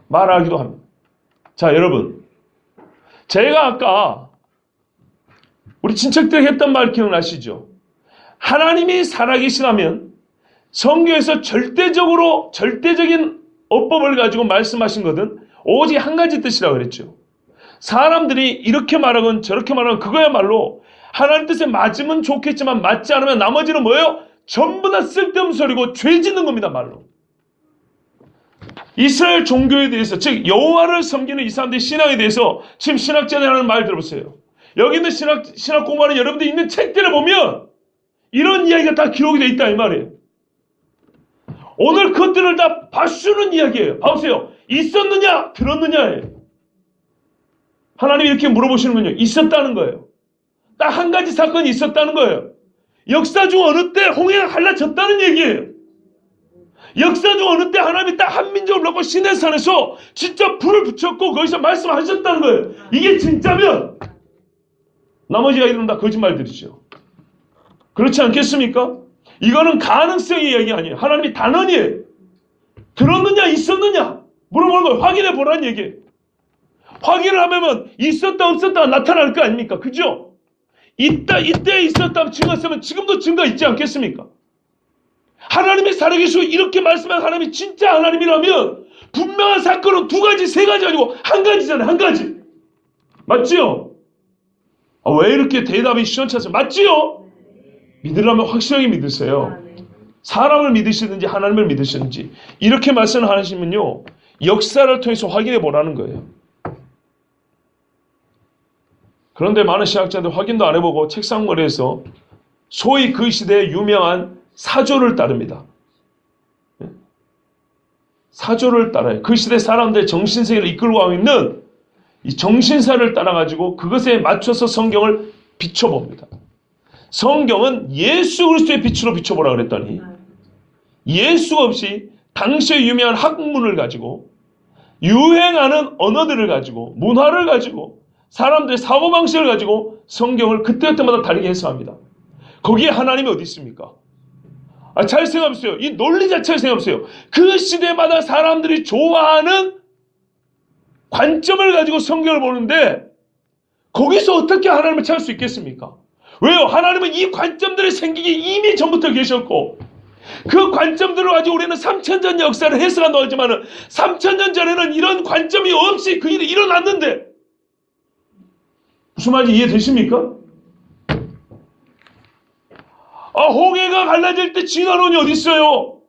말하기도 합니다. 자, 여러분, 제가 아까 우리 친척들이 했던 말 기억나시죠? 하나님이 살아계시다면 성경에서 절대적인 어법을 가지고 말씀하신 것은 오직 한 가지 뜻이라고 그랬죠. 사람들이 이렇게 말하건 저렇게 말하건 그거야말로 하나님 뜻에 맞으면 좋겠지만 맞지 않으면 나머지는 뭐예요? 전부 다 쓸데없는 소리고 죄 짓는 겁니다, 말로. 이스라엘 종교에 대해서, 즉 여호와를 섬기는 이 사람들의 신앙에 대해서 지금 신학자들이 하는 말 들어보세요. 여기 있는 신학 공부하는 여러분들이 있는 책들을 보면 이런 이야기가 다 기록이 되어 있다 이 말이에요. 오늘 그것들을 다 봐주는 이야기예요. 봐보세요. 있었느냐 들었느냐예요. 하나님이 이렇게 물어보시는군요. 있었다는 거예요. 딱 한 가지 사건이 있었다는 거예요. 역사 중 어느 때 홍해가 갈라졌다는 얘기예요. 역사 중 어느 때 하나님이 딱 한 민족을 놓고 시내산에서 진짜 불을 붙였고 거기서 말씀하셨다는 거예요. 이게 진짜면 나머지 아이들은 다 거짓말들이죠. 그렇지 않겠습니까? 이거는 가능성의 이야기 아니에요. 하나님이 단언이에요. 들었느냐 있었느냐 물어보는 걸 확인해 보라는 얘기예요. 확인을 하면 있었다 없었다가 나타날 거 아닙니까? 그죠? 이때 있었다 증거했으면 지금도 증거 있지 않겠습니까? 하나님이 살아계시고 이렇게 말씀한 하나님이 진짜 하나님이라면 분명한 사건은 두 가지, 세 가지 아니고 한 가지잖아요. 한 가지. 맞지요? 왜 이렇게 대답이 시원찮아요? 맞지요? 믿으려면 확실하게 믿으세요. 사람을 믿으시든지 하나님을 믿으시든지 이렇게 말씀을 하시면요. 역사를 통해서 확인해 보라는 거예요. 그런데 많은 신학자들 확인도 안 해보고 책상머리에서 소위 그 시대의 유명한 사조를 따릅니다. 사조를 따라요. 그 시대 사람들의 정신세계를 이끌고 가고 있는 이 정신사를 따라가지고 그것에 맞춰서 성경을 비춰봅니다. 성경은 예수 그리스도의 빛으로 비춰보라 그랬더니 예수가 없이 당시의 유명한 학문을 가지고 유행하는 언어들을 가지고 문화를 가지고 사람들의 사고방식을 가지고 성경을 그때그때마다 다르게 해석합니다. 거기에 하나님이 어디 있습니까? 잘 생각해보세요. 이 논리 자체를 생각해보세요. 그 시대마다 사람들이 좋아하는 관점을 가지고 성경을 보는데 거기서 어떻게 하나님을 찾을 수 있겠습니까? 왜요? 하나님은 이 관점들이 생기기 이미 전부터 계셨고 그 관점들을 가지고 우리는 3000년 역사를 해석한다고 하지만 3000년 전에는 이런 관점이 없이 그 일이 일어났는데 무슨 말인지 이해되십니까? 홍해가 갈라질 때 진화론이 어디 있어요?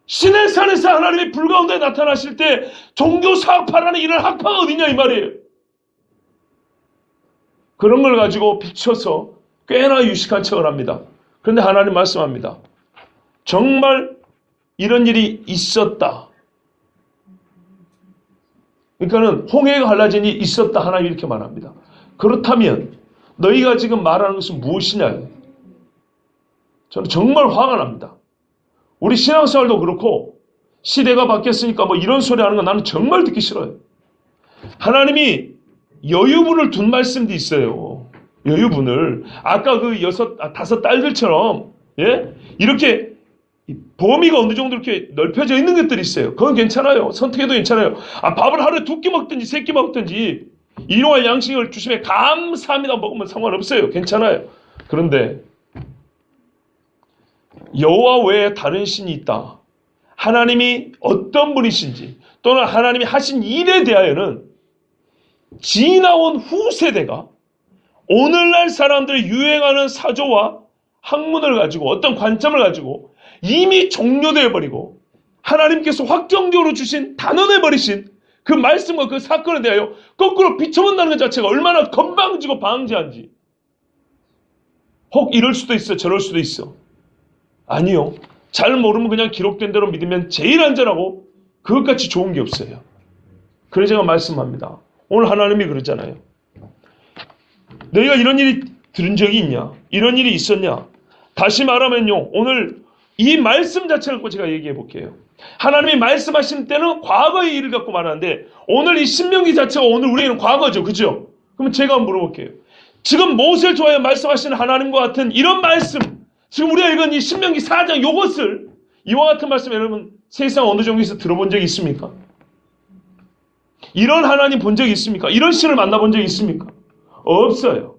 시내산에서 하나님이 불 가운데 나타나실 때 종교사학파라는 이런 학파가 어디냐 이 말이에요. 그런 걸 가지고 비춰서 꽤나 유식한 척을 합니다. 그런데 하나님 말씀합니다. 정말 이런 일이 있었다. 그러니까는 홍해가 갈라진 일이 있었다. 하나님이 이렇게 말합니다. 그렇다면 너희가 지금 말하는 것은 무엇이냐? 저는 정말 화가 납니다. 우리 신앙생활도 그렇고 시대가 바뀌었으니까 뭐 이런 소리 하는 거 나는 정말 듣기 싫어요. 하나님이 여유분을 둔 말씀도 있어요. 여유분을. 아까 그 다섯 딸들처럼 이렇게 범위가 어느 정도 이렇게 넓혀져 있는 것들이 있어요. 그건 괜찮아요. 선택해도 괜찮아요. 밥을 하루에 2끼 먹든지 3끼 먹든지 일용할 양식을 주시면 감사합니다 먹으면 상관없어요. 괜찮아요. 그런데 여호와 외에 다른 신이 있다. 하나님이 어떤 분이신지 또는 하나님이 하신 일에 대하여는 지나온 후 세대가 오늘날 사람들이 유행하는 사조와 학문을 가지고 어떤 관점을 가지고 이미 종료되어 버리고 하나님께서 확정적으로 주신 단언해버리신 그 말씀과 그 사건에 대하여 거꾸로 비춰본다는 것 자체가 얼마나 건방지고 방지한지. 혹 이럴 수도 있어 저럴 수도 있어. 아니요. 잘 모르면 그냥 기록된 대로 믿으면 제일 안전하고 그것같이 좋은 게 없어요. 그래서 제가 말씀합니다. 오늘 하나님이 그러잖아요. 너희가 이런 일이 들은 적이 있냐? 이런 일이 있었냐? 다시 말하면요. 오늘 이 말씀 자체를 갖고 제가 얘기해 볼게요. 하나님이 말씀하신 때는 과거의 일을 갖고 말하는데 오늘 이 신명기 자체가 오늘 우리에게는 과거죠. 그죠? 그러면 제가 한번 물어볼게요. 지금 모세를 통하여 말씀하시는 하나님과 같은 이런 말씀, 지금 우리가 읽은 이 신명기 4장 이것을 이와 같은 말씀 여러분 세상 어느 정도에서 들어본 적이 있습니까? 이런 하나님 본 적이 있습니까? 이런 신을 만나본 적이 있습니까? 없어요.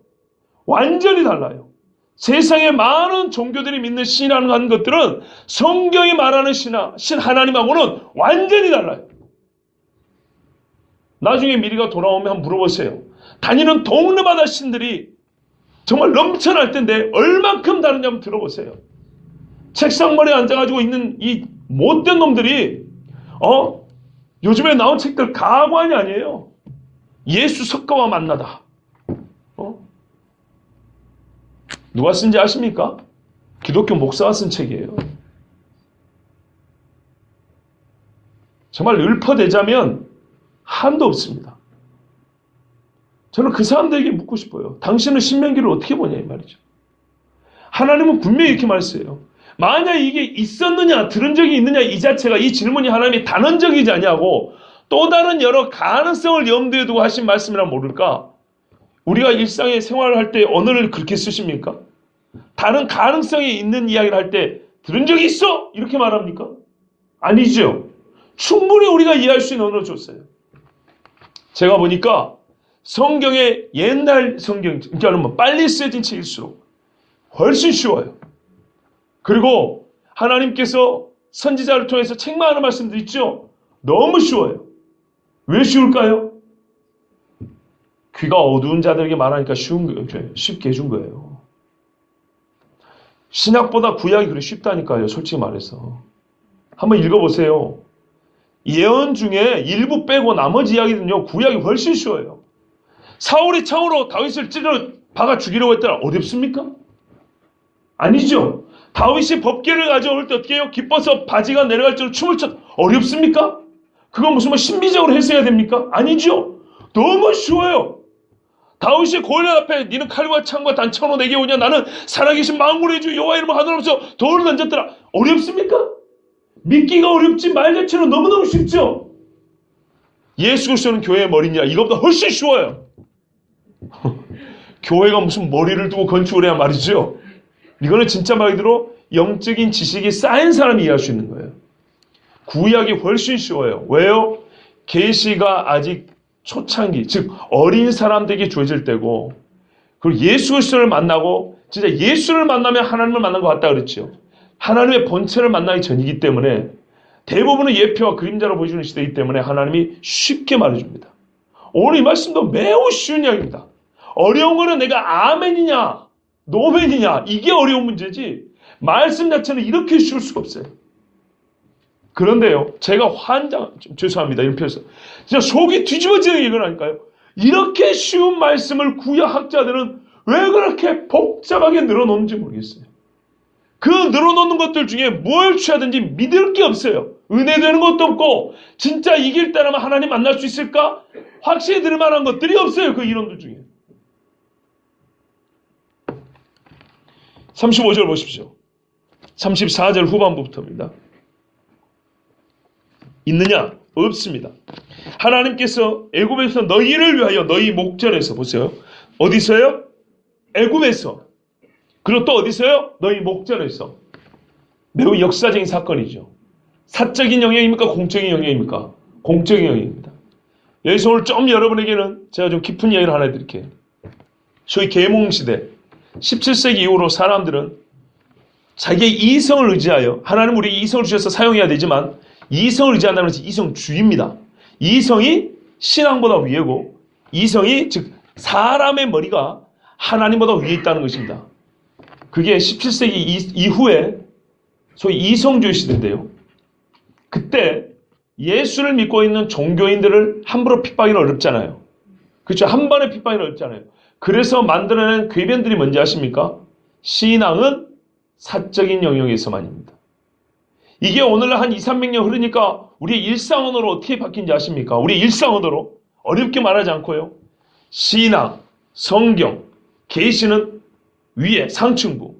완전히 달라요. 세상에 많은 종교들이 믿는 신이라는 것들은 성경이 말하는 신 하나님하고는 완전히 달라요. 나중에 미리가 돌아오면 한번 물어보세요. 다니는 동네마다 신들이 정말 넘쳐날 텐데 얼만큼 다른지 한번 들어보세요. 책상머리에 앉아가지고 있는 이 못된 놈들이 요즘에 나온 책들 가관이 아니에요. 예수 석가와 만나다. 누가 쓴지 아십니까? 기독교 목사가 쓴 책이에요. 정말 읊어대자면 한도 없습니다. 저는 그 사람들에게 묻고 싶어요. 당신은 신명기를 어떻게 보냐 이 말이죠. 하나님은 분명히 이렇게 말했어요. 만약 이게 있었느냐 들은 적이 있느냐 이 자체가 이 질문이 하나님이 단언적이지 않냐고 또 다른 여러 가능성을 염두에 두고 하신 말씀이라 모를까? 우리가 일상의 생활을 할 때 언어를 그렇게 쓰십니까? 다른 가능성이 있는 이야기를 할 때 들은 적이 있어? 이렇게 말합니까? 아니죠. 충분히 우리가 이해할 수 있는 언어를 줬어요. 제가 보니까 성경의 옛날 성경, 그러니까 빨리 쓰여진 책일수록 훨씬 쉬워요. 그리고 하나님께서 선지자를 통해서 책만 하는 말씀도 있죠. 너무 쉬워요. 왜 쉬울까요? 귀가 어두운 자들에게 말하니까 쉽게 해준 거예요. 신약보다 구약이 그렇게 쉽다니까요. 솔직히 말해서. 한번 읽어보세요. 예언 중에 일부 빼고 나머지 이야기는요. 구약이 훨씬 쉬워요. 사울이 창으로 다윗을 찔러 박아 죽이려고 했더라. 어렵습니까? 아니죠. 다윗이 법궤를 가져올 때 어떻게 해요? 기뻐서 바지가 내려갈 줄 춤을 췄. 어렵습니까? 그건 무슨 신비적으로 해석해야 됩니까? 아니죠. 너무 쉬워요. 다윗이 골리앗 앞에 니는 칼과 창과 단창으로 내게 오냐 나는 살아계신 만군의 주 여호와 이름으로 하늘로부터 돌을 던졌더라. 어렵습니까? 믿기가 어렵지 말 자체는 너무너무 쉽죠. 예수 그리스도는 교회의 머리냐 이것보다 훨씬 쉬워요. 교회가 무슨 머리를 두고 건축을 해야 말이죠. 이거는 진짜 말 그대로 영적인 지식이 쌓인 사람이 이해할 수 있는 거예요. 구약이 훨씬 쉬워요. 왜요? 계시가 아직 초창기, 즉 어린 사람들에게 주어질 때고 그리고 예수 그리스도를 만나고 진짜 예수를 만나면 하나님을 만난 것 같다 그랬죠. 하나님의 본체를 만나기 전이기 때문에 대부분은 예표와 그림자로 보여주는 시대이기 때문에 하나님이 쉽게 말해줍니다. 오늘 이 말씀도 매우 쉬운 이야기입니다. 어려운 거는 내가 아멘이냐 노멘이냐 이게 어려운 문제지 말씀 자체는 이렇게 쉬울 수가 없어요. 그런데요 제가 죄송합니다 이런 표현 진짜 속이 뒤집어지는 얘기라니까요. 이렇게 쉬운 말씀을 구약 학자들은 왜 그렇게 복잡하게 늘어놓는지 모르겠어요. 그 늘어놓는 것들 중에 뭘 취하든지 믿을 게 없어요. 은혜 되는 것도 없고 진짜 이길 때라면 하나님 만날 수 있을까? 확실히 들을 만한 것들이 없어요. 그 이론들 중에. 35절 보십시오. 34절 후반부부터입니다. 있느냐? 없습니다. 하나님께서 애굽에서 너희를 위하여 너희 목전에서 보세요. 어디서요? 애굽에서. 그리고 또 어디서요? 너희 목전에서. 매우 역사적인 사건이죠. 사적인 영역입니까? 공적인 영역입니까? 공적인 영역입니다. 여기서 오늘 좀 여러분에게는 제가 좀 깊은 이야기를 하나 해드릴게요. 소위 계몽시대 17세기 이후로 사람들은 자기의 이성을 의지하여 하나님 우리 이성을 주셔서 사용해야 되지만 이성을 의지한다는 것이 이성주의입니다. 이성이 신앙보다 위에고 이성이 즉 사람의 머리가 하나님보다 위에 있다는 것입니다. 그게 17세기 이후에 소위 이성주의 시대인데요. 그때 예수를 믿고 있는 종교인들을 함부로 핍박하기는 어렵잖아요. 그렇죠? 한 번에 핍박하기는 어렵잖아요. 그래서 만들어낸 궤변들이 뭔지 아십니까? 신앙은 사적인 영역에서만입니다. 이게 오늘날 한 200~300년 흐르니까 우리의 일상 언어로 어떻게 바뀐지 아십니까? 우리 일상 언어로 어렵게 말하지 않고요. 신앙, 성경, 계시는 위에 상층부,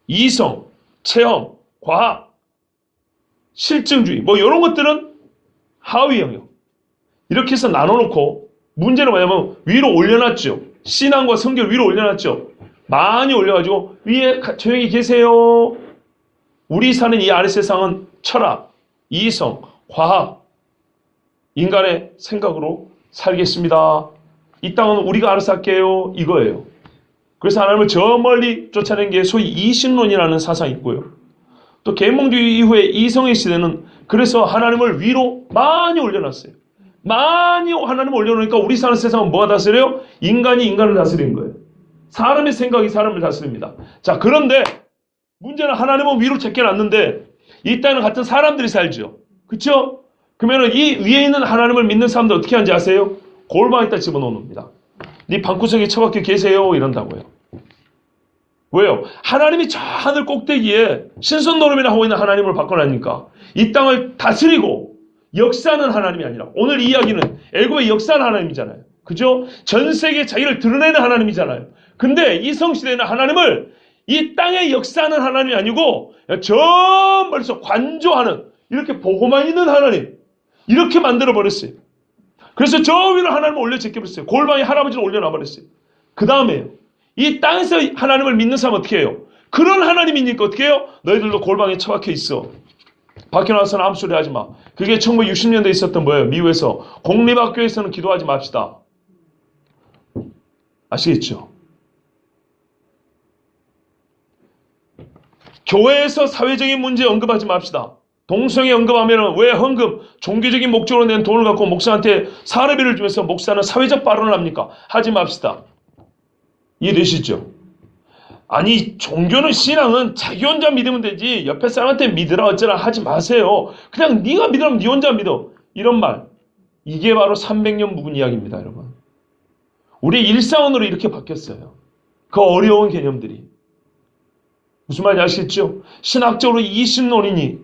이성, 체험, 과학, 실증주의 뭐 이런 것들은 하위 영역. 이렇게 해서 나눠놓고 문제는 뭐냐면 위로 올려놨죠. 신앙과 성경을 위로 올려놨죠. 많이 올려가지고 위에 조용히 계세요. 우리 사는 이 아래 세상은 철학, 이성, 과학, 인간의 생각으로 살겠습니다. 이 땅은 우리가 알아서 할게요. 이거예요. 그래서 하나님을 저 멀리 쫓아낸 게 소위 이신론이라는 사상이 있고요. 또 계몽주의 이후에 이성의 시대는 그래서 하나님을 위로 많이 올려놨어요. 많이 하나님을 올려놓으니까 우리 사는 세상은 뭐가 다스려요? 인간이 인간을 다스리는 거예요. 사람의 생각이 사람을 다스립니다. 자, 그런데 문제는 하나님은 위로 제껴놨는데 이 땅에는 같은 사람들이 살죠. 그렇죠? 그러면 이 위에 있는 하나님을 믿는 사람들 어떻게 하는지 아세요? 골방에다 집어넣습니다. 네 방구석에 처박혀 계세요 이런다고요. 왜요? 하나님이 저 하늘 꼭대기에 신선 노름이나 하고 있는 하나님을 바꿔놨으니까 이 땅을 다스리고 역사하는 하나님이 아니라 오늘 이 이야기는 애굽의 역사하는 하나님이잖아요. 그죠? 전 세계에 자기를 드러내는 하나님이잖아요. 근데 이 성시대는 하나님을 이 땅에 역사하는 하나님이 아니고 저 멀리서 관조하는 이렇게 보고만 있는 하나님 이렇게 만들어버렸어요. 그래서 저 위로 하나님을 올려 제껴버렸어요. 골방에 할아버지를 올려놔버렸어요. 그 다음에요. 이 땅에서 하나님을 믿는 사람은 어떻게 해요? 그런 하나님이니까 어떻게 해요? 너희들도 골방에 처박혀 있어. 밖에 나와서는 아무 소리 하지 마. 그게 1960년대에 있었던 뭐예요? 미국에서 공립학교에서는 기도하지 맙시다. 아시겠죠? 교회에서 사회적인 문제 언급하지 맙시다. 동성애 언급하면 왜 헌금, 종교적인 목적으로 낸 돈을 갖고 목사한테 사례비를 주면서 목사는 사회적 발언을 합니까? 하지 맙시다. 이해되시죠? 아니 종교는 신앙은 자기 혼자 믿으면 되지 옆에 사람한테 믿으라 어쩌라 하지 마세요. 그냥 네가 믿으면 네 혼자 믿어. 이런 말. 이게 바로 300년 묵은 이야기입니다. 여러분. 우리 일상으로 이렇게 바뀌었어요. 그 어려운 개념들이. 무슨 말인지 아시겠죠? 신학적으로 이신론이니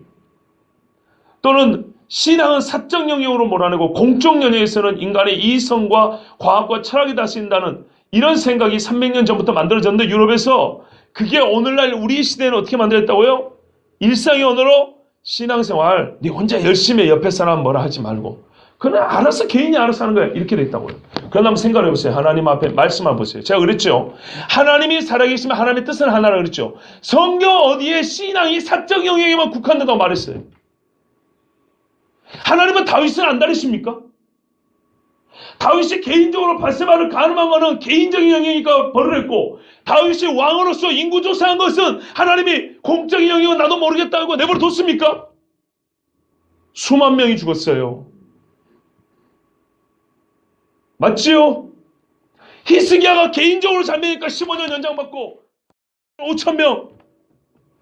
또는 신앙은 사적 영역으로 몰아내고 공적 영역에서는 인간의 이성과 과학과 철학이 다스린다는 이런 생각이 300년 전부터 만들어졌는데 유럽에서 그게 오늘날 우리 시대에는 어떻게 만들었다고요? 일상의 언어로 신앙생활 네 혼자 열심히 해. 옆에 사람 뭐라 하지 말고 그냥 알아서 개인이 알아서 하는 거야. 이렇게 돼 있다고요. 그럼 한번 생각해 보세요. 하나님 앞에 말씀만 보세요. 제가 그랬죠. 하나님이 살아계시면 하나님의 뜻은 하나라 그랬죠. 성경 어디에 신앙이 사적 영역에만 국한된다고 말했어요. 하나님은 다윗을 안 다루십니까? 다윗이 개인적으로 바세바를 가늠한 것은 개인적인 영역이니까 벌을 했고 다윗이 왕으로서 인구조사한 것은 하나님이 공적인 영역은 나도 모르겠다고 내버려 뒀습니까? 수만 명이 죽었어요. 맞지요? 히스기야가 개인적으로 잘매니까 15년 연장받고 5,000명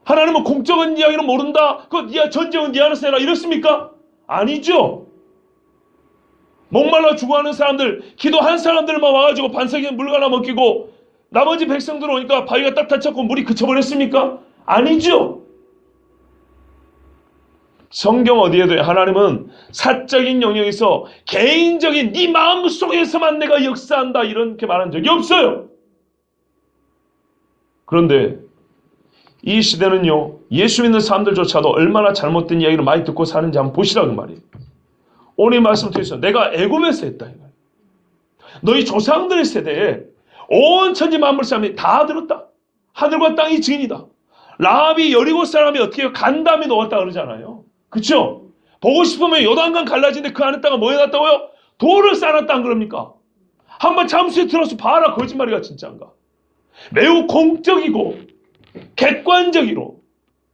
하나님은 공적인 이야기는 모른다. 그 전쟁은 네 알아서 해라 이렇습니까? 아니죠. 목말라 죽어가는 사람들, 기도한 사람들만 와가지고 반석에 물 가나 먹히고 나머지 백성들 오니까 바위가 딱 닫혔고 물이 그쳐버렸습니까? 아니죠. 성경 어디에도 하나님은 사적인 영역에서 개인적인 네 마음 속에서만 내가 역사한다 이렇게 말한 적이 없어요. 그런데 이 시대는요. 예수 믿는 사람들조차도 얼마나 잘못된 이야기를 많이 듣고 사는지 한번 보시라고 말이에요. 오늘 말씀을 통해서 내가 애굽에서 했다. 너희 조상들의 세대에 온 천지 만물 사람이 다 들었다. 하늘과 땅이 증인이다. 라합이 여리고 사람이 어떻게 해요? 간담이 녹았다 그러잖아요. 그쵸? 보고 싶으면 요단강 갈라지는데 그 안에 땅은 뭐 해놨다고요? 돌을 쌓아놨다 안 그럽니까? 한번 잠수에 들어서 봐라. 거짓말이가 진짜인가. 매우 공적이고 객관적이로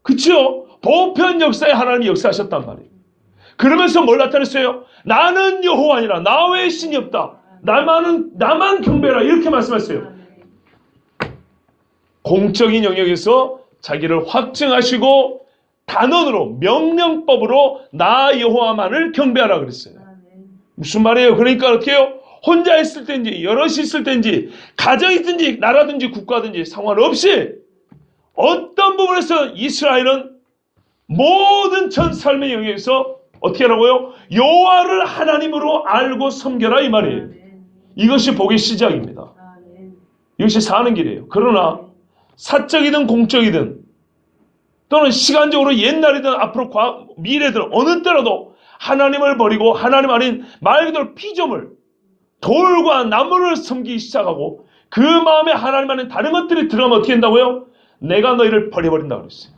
그쵸? 보편 역사에 하나님이 역사하셨단 말이에요. 그러면서 뭘 나타냈어요? 나는 여호와 아니라 나 외에 신이 없다. 나만 경배하라 이렇게 말씀하셨어요. 공적인 영역에서 자기를 확증하시고 단언으로 명령법으로 나 여호와만을 경배하라 그랬어요. 무슨 말이에요? 그러니까 어떻게 해요? 혼자 있을 때인지 여럿이 있을 때인지 가정이 있든지 나라든지 국가든지 상관없이 어떤 부분에서 이스라엘은 모든 전 삶의 영역에서 어떻게 하라고요? 여호와를 하나님으로 알고 섬겨라 이 말이에요. 이것이 복의 시작입니다. 이것이 사는 길이에요. 그러나 사적이든 공적이든 또는 시간적으로 옛날이든 앞으로 미래든 어느 때라도 하나님을 버리고 하나님 아닌 말 그대로 피조물 돌과 나무를 섬기기 시작하고 그 마음에 하나님 아닌 다른 것들이 들어가면 어떻게 된다고요? 내가 너희를 버려버린다고 그랬어요.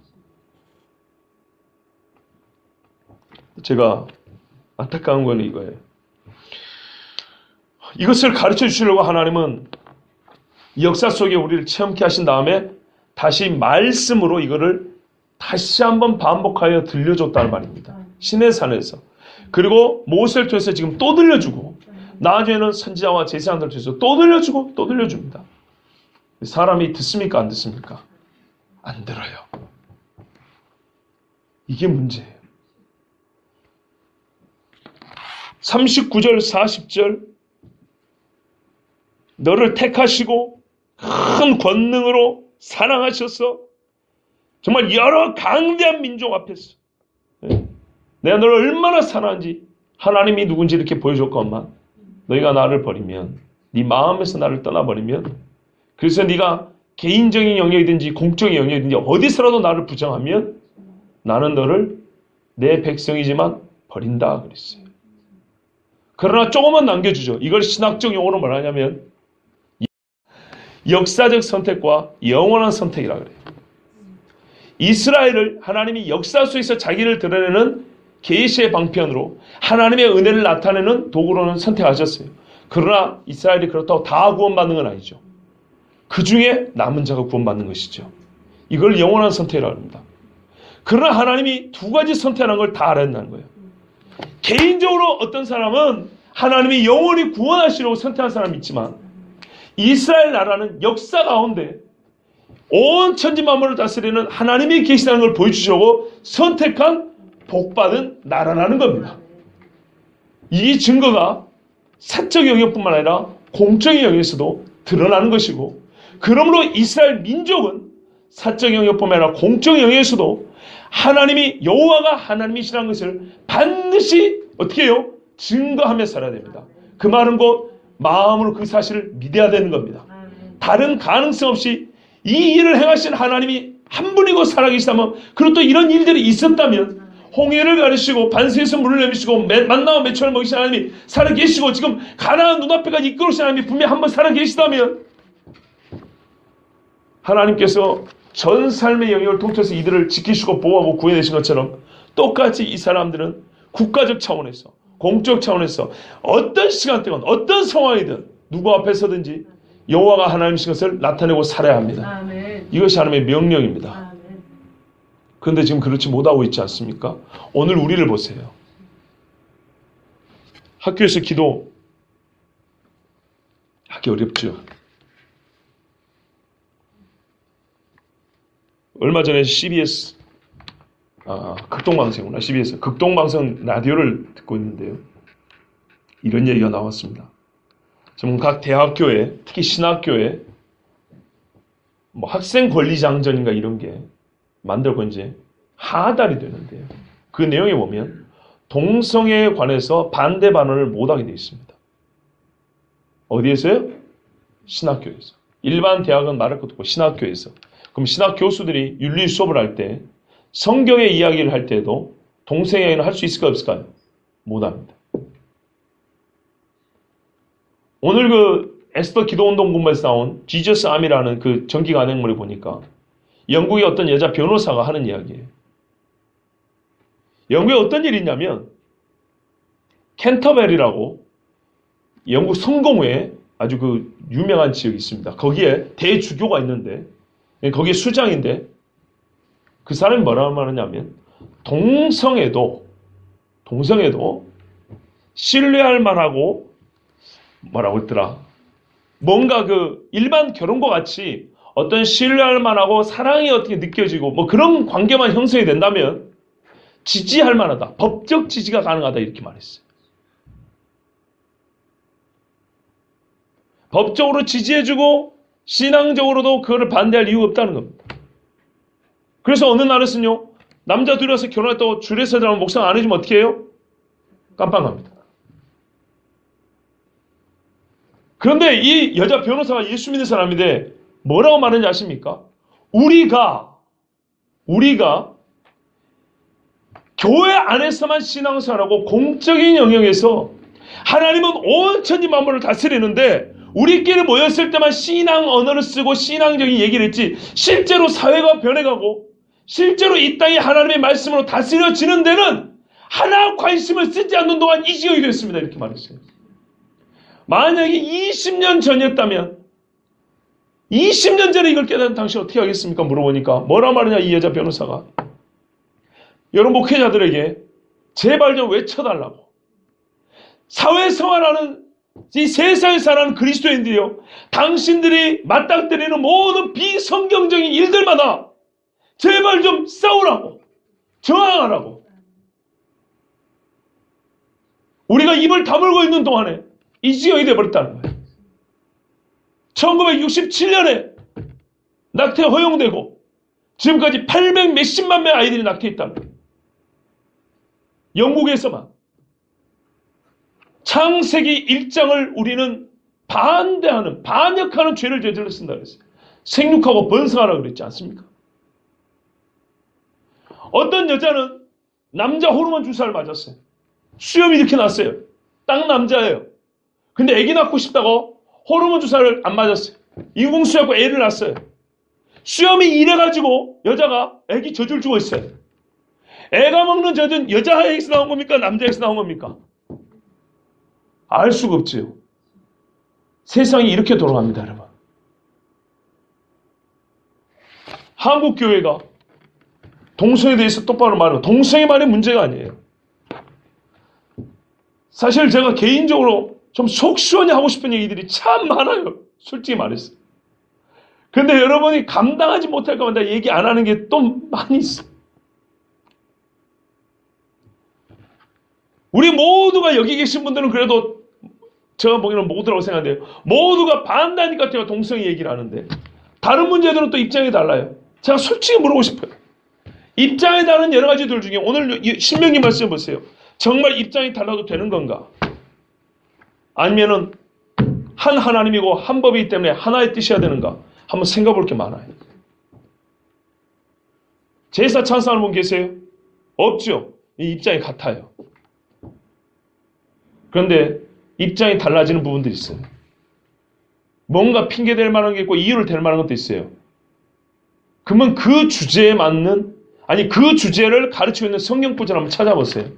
제가 안타까운 건 이거예요. 이것을 가르쳐 주시려고 하나님은 역사 속에 우리를 체험케 하신 다음에 다시 말씀으로 이거를 다시 한번 반복하여 들려줬다는 말입니다. 시내산에서. 그리고 모세를 통해서 지금 또 들려주고 나중에는 선지자와 제사장들 통해서 또 들려주고 또 들려줍니다. 사람이 듣습니까? 안 듣습니까? 안 들어요. 이게 문제예요. 39절 40절 너를 택하시고 큰 권능으로 사랑하셔서 정말 여러 강대한 민족 앞에서 내가 너를 얼마나 사랑하는지 하나님이 누군지 이렇게 보여줬건만 너희가 나를 버리면, 네 마음에서 나를 떠나버리면, 그래서 네가 개인적인 영역이든지 공적인 영역이든지 어디서라도 나를 부정하면 나는 너를 내 백성이지만 버린다 그랬어요. 그러나 조금만 남겨주죠. 이걸 신학적 용어로 말하냐면 역사적 선택과 영원한 선택이라 그래요. 이스라엘을 하나님이 역사 속에서 자기를 드러내는 계시의 방편으로 하나님의 은혜를 나타내는 도구로는 선택하셨어요. 그러나 이스라엘이 그렇다고 다 구원받는 건 아니죠. 그 중에 남은 자가 구원받는 것이죠. 이걸 영원한 선택이라고 합니다. 그러나 하나님이 두 가지 선택하는 걸 다 알았다는 거예요. 개인적으로 어떤 사람은 하나님이 영원히 구원하시려고 선택한 사람이 있지만, 이스라엘 나라는 역사 가운데 온 천지 만물을 다스리는 하나님이 계시다는 걸 보여주시려고 선택한 복받은 나라라는 겁니다. 이 증거가 사적 영역뿐만 아니라 공적인 영역에서도 드러나는 것이고, 그러므로 이스라엘 민족은 사적 영역뿐만 아니라 공적 영역에서도 하나님이 여호와가 하나님이시라는 것을 반드시 어떻게 해요? 증거하며 살아야 됩니다. 그 말은 곧 마음으로 그 사실을 믿어야 되는 겁니다. 다른 가능성 없이 이 일을 행하신 하나님이 한 분이고 살아계시다면, 그리고 또 이런 일들이 있었다면, 홍해를 가르시고 반세에서 물을 내미시고 만나와 매초를 먹이신 하나님이 살아계시고 지금 가나안 눈앞에까지 이끌으신 하나님이 분명히 한번 살아계시다면, 하나님께서 전 삶의 영역을 통틀어서 이들을 지키시고 보호하고 구해내신 것처럼 똑같이 이 사람들은 국가적 차원에서, 공적 차원에서 어떤 시간대건 어떤 상황이든 누구 앞에서든지 여호와가 하나님이신 것을 나타내고 살아야 합니다. 아멘. 이것이 하나님의 명령입니다. 아멘. 그런데 지금 그렇지 못하고 있지 않습니까? 오늘 우리를 보세요. 학교에서 기도 하기 어렵죠. 얼마 전에 CBS, 극동방송이구나. CBS 극동방송 라디오를 듣고 있는데요. 이런 얘기가 나왔습니다. 지금 각 대학교에, 특히 신학교에 뭐 학생 권리장전인가 이런 게 만들고 이제 하달이 되는데요. 그 내용에 보면 동성애에 관해서 반대 반론을 못하게 되어 있습니다. 어디에서요? 신학교에서. 일반 대학은 말할 것도 없고 신학교에서. 그럼 신학 교수들이 윤리 수업을 할 때 성경의 이야기를 할 때도 동성애는 할 수 있을까요? 없을까요? 못합니다. 오늘 그 에스더 기도운동 군부에서 나온 지저스 암이라는 그 전기 간행물을 보니까 영국의 어떤 여자 변호사가 하는 이야기예요. 영국에 어떤 일이 있냐면 캔터베리라고 영국 성공회에 아주 그 유명한 지역이 있습니다. 거기에 대주교가 있는데 거기에 수장인데 그 사람이 뭐라고 말하냐면 동성애도 신뢰할 만하고 뭐라고 했더라. 뭔가 그 일반 결혼과 같이 어떤 신뢰할 만하고 사랑이 어떻게 느껴지고 뭐 그런 관계만 형성이 된다면 지지할 만하다. 법적 지지가 가능하다 이렇게 말했어요. 법적으로 지지해주고 신앙적으로도 그거를 반대할 이유가 없다는 겁니다. 그래서 어느 날에서는요. 남자 둘이 와서 결혼했다고 줄에서 들어가면 목상 안 해주면 어떻게 해요? 깜빵합니다. 그런데 이 여자 변호사가 예수 믿는 사람인데 뭐라고 말하는지 아십니까? 우리가 교회 안에서만 신앙생활하고 공적인 영역에서 하나님은 온 천지 만물을 다스리는데 우리끼리 모였을 때만 신앙 언어를 쓰고 신앙적인 얘기를 했지 실제로 사회가 변해가고 실제로 이 땅이 하나님의 말씀으로 다스려지는 데는 하나 관심을 쓰지 않는 동안 이 지역이 됐습니다. 이렇게 말했어요. 만약에 20년 전이었다면 20년 전에 이걸 깨달은 당신 어떻게 하겠습니까? 물어보니까 뭐라 말하냐 이 여자 변호사가 여러분 목회자들에게 제발 좀 외쳐달라고 사회생활하는 이 세상에 살아가는 그리스도인들이요 당신들이 맞닥뜨리는 모든 비성경적인 일들마다 제발 좀 싸우라고 저항하라고 우리가 입을 다물고 있는 동안에 이 지역이 되어버렸다는 거예요. 1967년에 낙태 허용되고 지금까지 800 몇십만 명의 아이들이 낙태했다는 거예요. 영국에서만. 창세기 1장을 우리는 반대하는, 반역하는 죄를 저질렀습니다 그랬어요. 생육하고 번성하라 그랬지 않습니까? 어떤 여자는 남자 호르몬 주사를 맞았어요. 수염이 이렇게 났어요. 딱 남자예요. 근데 아기 낳고 싶다고 호르몬 주사를 안 맞았어요. 인공수약고 애를 낳았어요. 수염이 이래가지고 여자가 아기 젖을 주고 있어요. 애가 먹는 젖은 여자에게서 나온 겁니까? 남자에게서 나온 겁니까? 알 수가 없지요. 세상이 이렇게 돌아갑니다, 여러분. 한국 교회가 동성애에 대해서 똑바로 말하고, 동성애만의 문제가 아니에요. 사실 제가 개인적으로 좀 속 시원히 하고 싶은 얘기들이 참 많아요. 솔직히 말해서. 근데 여러분이 감당하지 못할까 봐 내가 얘기 안 하는 게 또 많이 있어. 우리 모두가 여기 계신 분들은 그래도 제가 보기에는 모두라고 생각해요. 모두가 반대하니까 제가 동성애 얘기를 하는데 다른 문제들은 또 입장이 달라요. 제가 솔직히 물어보고 싶어요. 입장이 다른 여러 가지들 중에 오늘 신명기 말씀 보세요. 정말 입장이 달라도 되는 건가? 아니면은 한 하나님이고 한 법이기 때문에 하나의 뜻이어야 되는가? 한번 생각해 볼 게 많아요. 제사 찬성하는 분 계세요? 없죠. 이 입장이 같아요. 그런데 입장이 달라지는 부분들이 있어요. 뭔가 핑계댈 만한 게 있고 이유를 댈 만한 것도 있어요. 그러면 그 주제에 맞는, 아니 그 주제를 가르치고 있는 성경 구절을 한번 찾아보세요.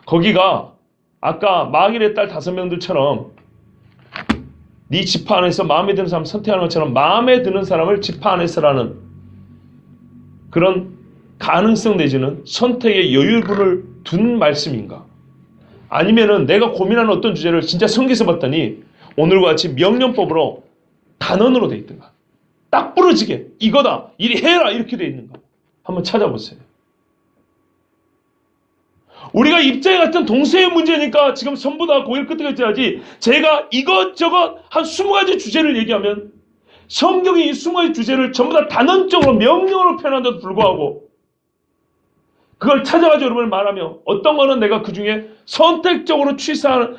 거기가 아까 마길의 딸 5명들처럼 네 지파 안에서 마음에 드는 사람 선택하는 것처럼 마음에 드는 사람을 지파 안에서라는 그런 가능성 내지는 선택의 여유분을 둔 말씀인가? 아니면은 내가 고민하는 어떤 주제를 진짜 성경에서 봤더니 오늘과 같이 명령법으로 단언으로 돼 있든가, 딱 부러지게 이거다, 이리 해라 이렇게 돼 있는가? 한번 찾아보세요. 우리가 입장이 같은 동성애 문제니까 지금 전부 다 고개를 끄덕여 야지 제가 이것저것 한 20가지 주제를 얘기하면 성경이 이 20가지 주제를 전부 다 단언적으로 명령으로 표현한데도 불구하고 그걸 찾아가지고 여러분을 말하며 어떤 거는 내가 그 중에 선택적으로 취사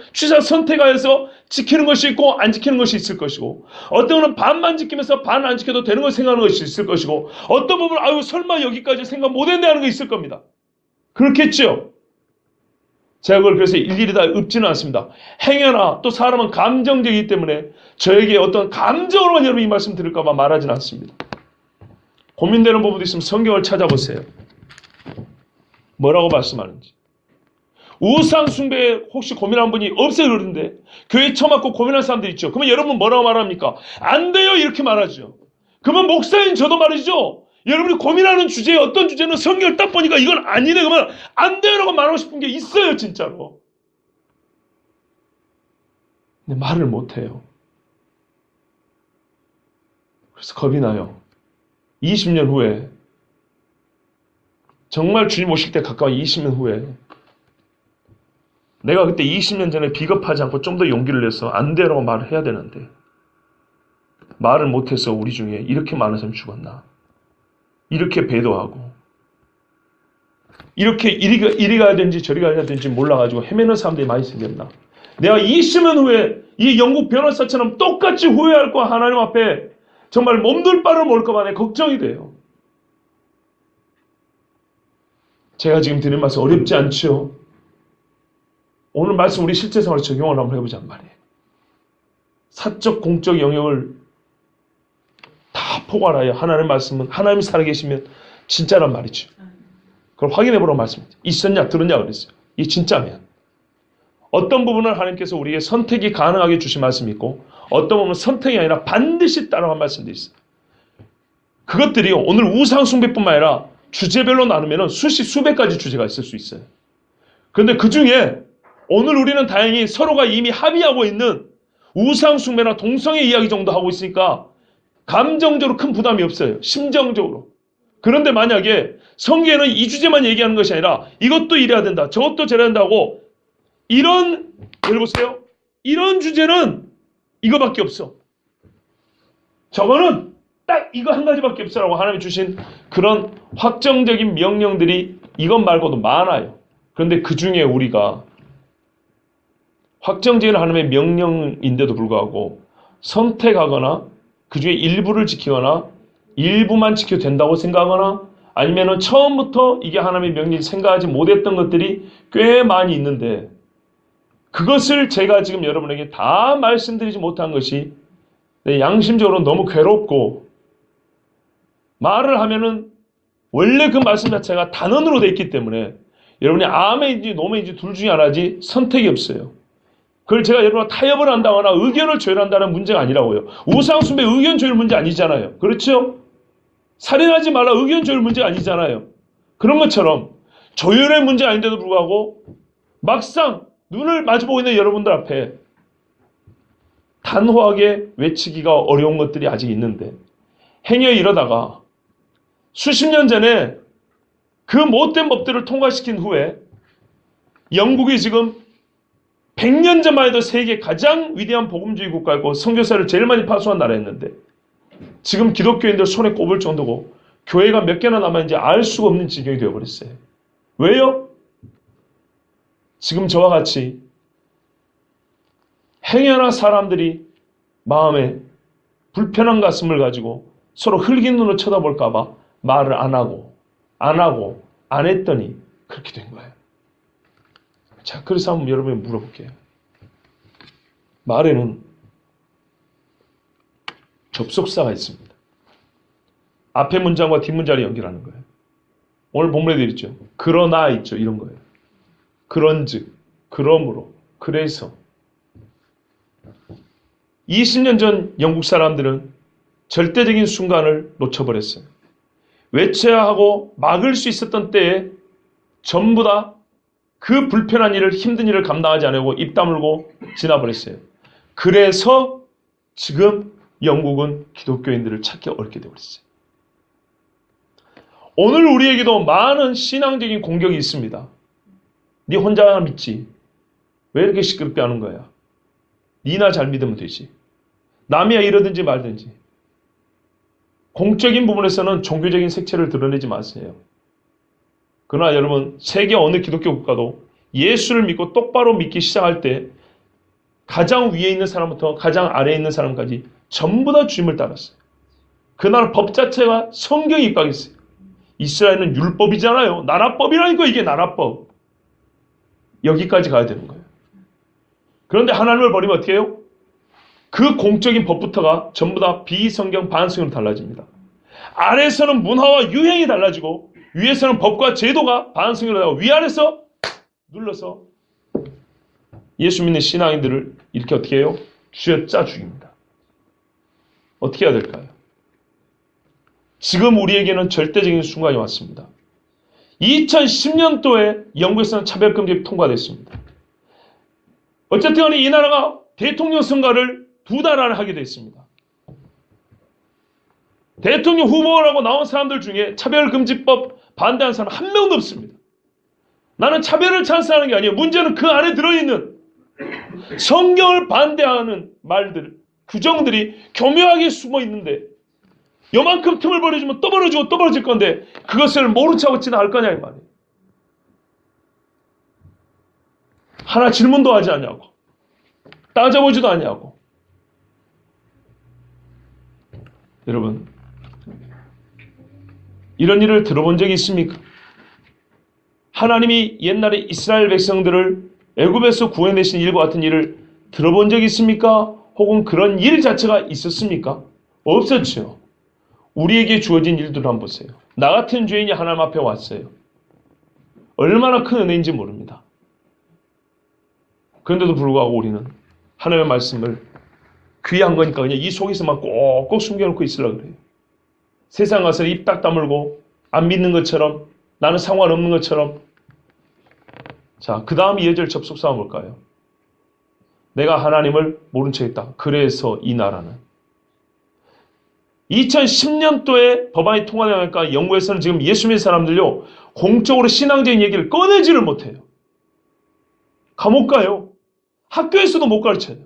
선택하여서 지키는 것이 있고 안 지키는 것이 있을 것이고 어떤 거는 반만 지키면서 반 안 지켜도 되는 걸 생각하는 것이 있을 것이고 어떤 부분은 아유 설마 여기까지 생각 못했네 하는 게 있을 겁니다. 그렇겠죠? 제가 그걸 그래서 일일이 다 읊지는 않습니다. 행여나 또 사람은 감정적이기 때문에 저에게 어떤 감정으로만 여러분 이 말씀 들을까 봐 말하지는 않습니다. 고민되는 부분도 있으면 성경을 찾아보세요. 뭐라고 말씀하는지. 우상 숭배에 혹시 고민한 분이 없어요 그러는데 교회 처음 왔고 고민한 사람들 있죠. 그러면 여러분 뭐라고 말합니까? 안 돼요 이렇게 말하죠. 그러면 목사인 저도 말이죠. 여러분이 고민하는 주제에 어떤 주제는 성경을 딱 보니까 이건 아니네 그러면 안 돼요라고 말하고 싶은 게 있어요 진짜로. 근데 말을 못해요. 그래서 겁이 나요. 20년 후에 정말 주님 오실 때 가까운 20년 후에 내가 그때 20년 전에 비겁하지 않고 좀 더 용기를 내서 안 돼라고 말을 해야 되는데 말을 못해서 우리 중에 이렇게 많은 사람이 죽었나. 이렇게 배도하고 이렇게 이리 가야 되는지 저리 가야 되는지 몰라가지고 헤매는 사람들이 많이 생겼나. 내가 20년 후에 이 영국 변호사처럼 똑같이 후회할 거야 하나님 앞에 정말 몸둘 바를 모를까 봐 걱정이 돼요. 제가 지금 드리는 말씀 어렵지 않죠? 오늘 말씀 우리 실제 생활에 적용을 한번 해보자는 말이에요. 사적 공적 영역을 다 포괄하여 하나님의 말씀은 하나님이 살아계시면 진짜란 말이죠. 그걸 확인해보라고 말씀입니다. 있었냐 들었냐 그랬어요. 이게 진짜면. 어떤 부분을 하나님께서 우리에게 선택이 가능하게 주신 말씀이 있고 어떤 부분은 선택이 아니라 반드시 따라간 말씀도 있어요. 그것들이 오늘 우상숭배뿐만 아니라 주제별로 나누면 수백 가지 주제가 있을 수 있어요. 그런데 그 중에 오늘 우리는 다행히 서로가 이미 합의하고 있는 우상숭배나 동성애 이야기 정도 하고 있으니까 감정적으로 큰 부담이 없어요. 심정적으로. 그런데 만약에 성경에는 이 주제만 얘기하는 것이 아니라 이것도 이래야 된다. 저것도 저래야 된다고 이런 예를 보세요. 이런 주제는 이거밖에 없어. 저거는 딱 이거 한 가지밖에 없어라고 하나님이 주신 그런 확정적인 명령들이 이것 말고도 많아요. 그런데 그 중에 우리가 확정적인 하나님의 명령인데도 불구하고 선택하거나 그 중에 일부를 지키거나 일부만 지켜도 된다고 생각하거나 아니면은 처음부터 이게 하나님의 명령 생각하지 못했던 것들이 꽤 많이 있는데 그것을 제가 지금 여러분에게 다 말씀드리지 못한 것이 양심적으로 너무 괴롭고 말을 하면은 원래 그 말씀 자체가 단언으로 돼 있기 때문에 여러분이 아멘인지 노멘인지 둘 중에 하나지 선택이 없어요. 그걸 제가 여러분 타협을 한다거나 의견을 조율한다는 문제가 아니라고요. 우상숭배 의견 조율 문제 아니잖아요. 그렇죠? 살인하지 말라 의견 조율 문제가 아니잖아요. 그런 것처럼 조율의 문제 아닌데도 불구하고 막상 눈을 마주보고 있는 여러분들 앞에 단호하게 외치기가 어려운 것들이 아직 있는데 행여 이러다가 수십 년 전에 그 못된 법들을 통과시킨 후에 영국이 지금 100년 전만 해도 세계 가장 위대한 복음주의 국가였고 선교사를 제일 많이 파송한 나라였는데 지금 기독교인들 손에 꼽을 정도고 교회가 몇 개나 남아있는지 알 수가 없는 지경이 되어버렸어요. 왜요? 지금 저와 같이 행여나 사람들이 마음에 불편한 가슴을 가지고 서로 흘긴 눈으로 쳐다볼까봐 말을 안 하고 안 했더니 그렇게 된 거예요. 자, 그래서 한번 여러분이 물어볼게요. 말에는 접속사가 있습니다. 앞에 문장과 뒷 문장을 연결하는 거예요. 오늘 본문에도 있죠. 그러나 있죠. 이런 거예요. 그런즉, 그러므로, 그래서 20년 전 영국 사람들은 절대적인 순간을 놓쳐버렸어요. 외쳐야 하고 막을 수 있었던 때에 전부 다 그 불편한 일을 힘든 일을 감당하지 않고 입 다물고 지나버렸어요. 그래서 지금 영국은 기독교인들을 찾기 어렵게 되어버렸어요. 오늘 우리에게도 많은 신앙적인 공격이 있습니다. 네 혼자 믿지. 왜 이렇게 시끄럽게 하는 거야? 니나 잘 믿으면 되지. 남이야 이러든지 말든지. 공적인 부분에서는 종교적인 색채를 드러내지 마세요. 그러나 여러분 세계 어느 기독교 국가도 예수를 믿고 똑바로 믿기 시작할 때 가장 위에 있는 사람부터 가장 아래에 있는 사람까지 전부 다 주님을 따랐어요. 그날 법 자체가 성경에 입각했어요. 이스라엘은 율법이잖아요. 나라법이라니까 이게 나라법. 여기까지 가야 되는 거예요. 그런데 하나님을 버리면 어떻게 해요? 그 공적인 법부터가 전부 다 비성경 반성으로 달라집니다. 아래에서는 문화와 유행이 달라지고 위에서는 법과 제도가 반성으로 나고 위아래서 눌러서 예수 믿는 신앙인들을 이렇게 어떻게 해요? 쥐어짜 죽입니다. 어떻게 해야 될까요? 지금 우리에게는 절대적인 순간이 왔습니다. 2010년도에 영국에서는 차별금지법이 통과됐습니다. 어쨌든 간에 이 나라가 대통령 선거를 2달 안에 하게 됐습니다. 대통령 후보라고 나온 사람들 중에 차별금지법 반대하는 사람 한 명도 없습니다. 나는 차별을 찬성하는 게 아니에요. 문제는 그 안에 들어있는 성경을 반대하는 말들, 규정들이 교묘하게 숨어 있는데 요만큼 틈을 벌어주면 또 벌어지고 또 벌어질 건데 그것을 모른 척하고 지나갈 거냐 이 말이에요. 하나 질문도 하지 않냐고. 따져보지도 않냐고. 여러분 이런 일을 들어본 적이 있습니까? 하나님이 옛날에 이스라엘 백성들을 애굽에서 구해내신 일과 같은 일을 들어본 적이 있습니까? 혹은 그런 일 자체가 있었습니까? 없었죠. 우리에게 주어진 일들을 한번 보세요. 나 같은 죄인이 하나님 앞에 왔어요. 얼마나 큰 은혜인지 모릅니다. 그런데도 불구하고 우리는 하나님의 말씀을 귀한 거니까 그냥 이 속에서만 꼭꼭 숨겨놓고 있으려고 그래요. 세상 가서 입 딱 다물고 안 믿는 것처럼 나는 상관없는 것처럼. 자, 그 다음 이어질 접속사가 뭘까요? 내가 하나님을 모른 척 했다. 그래서 이 나라는 2010년도에 법안이 통과되니까 영국에서는 지금 예수 믿는 사람들요 공적으로 신앙적인 얘기를 꺼내지를 못해요. 감옥 가요. 학교에서도 못 가르쳐요.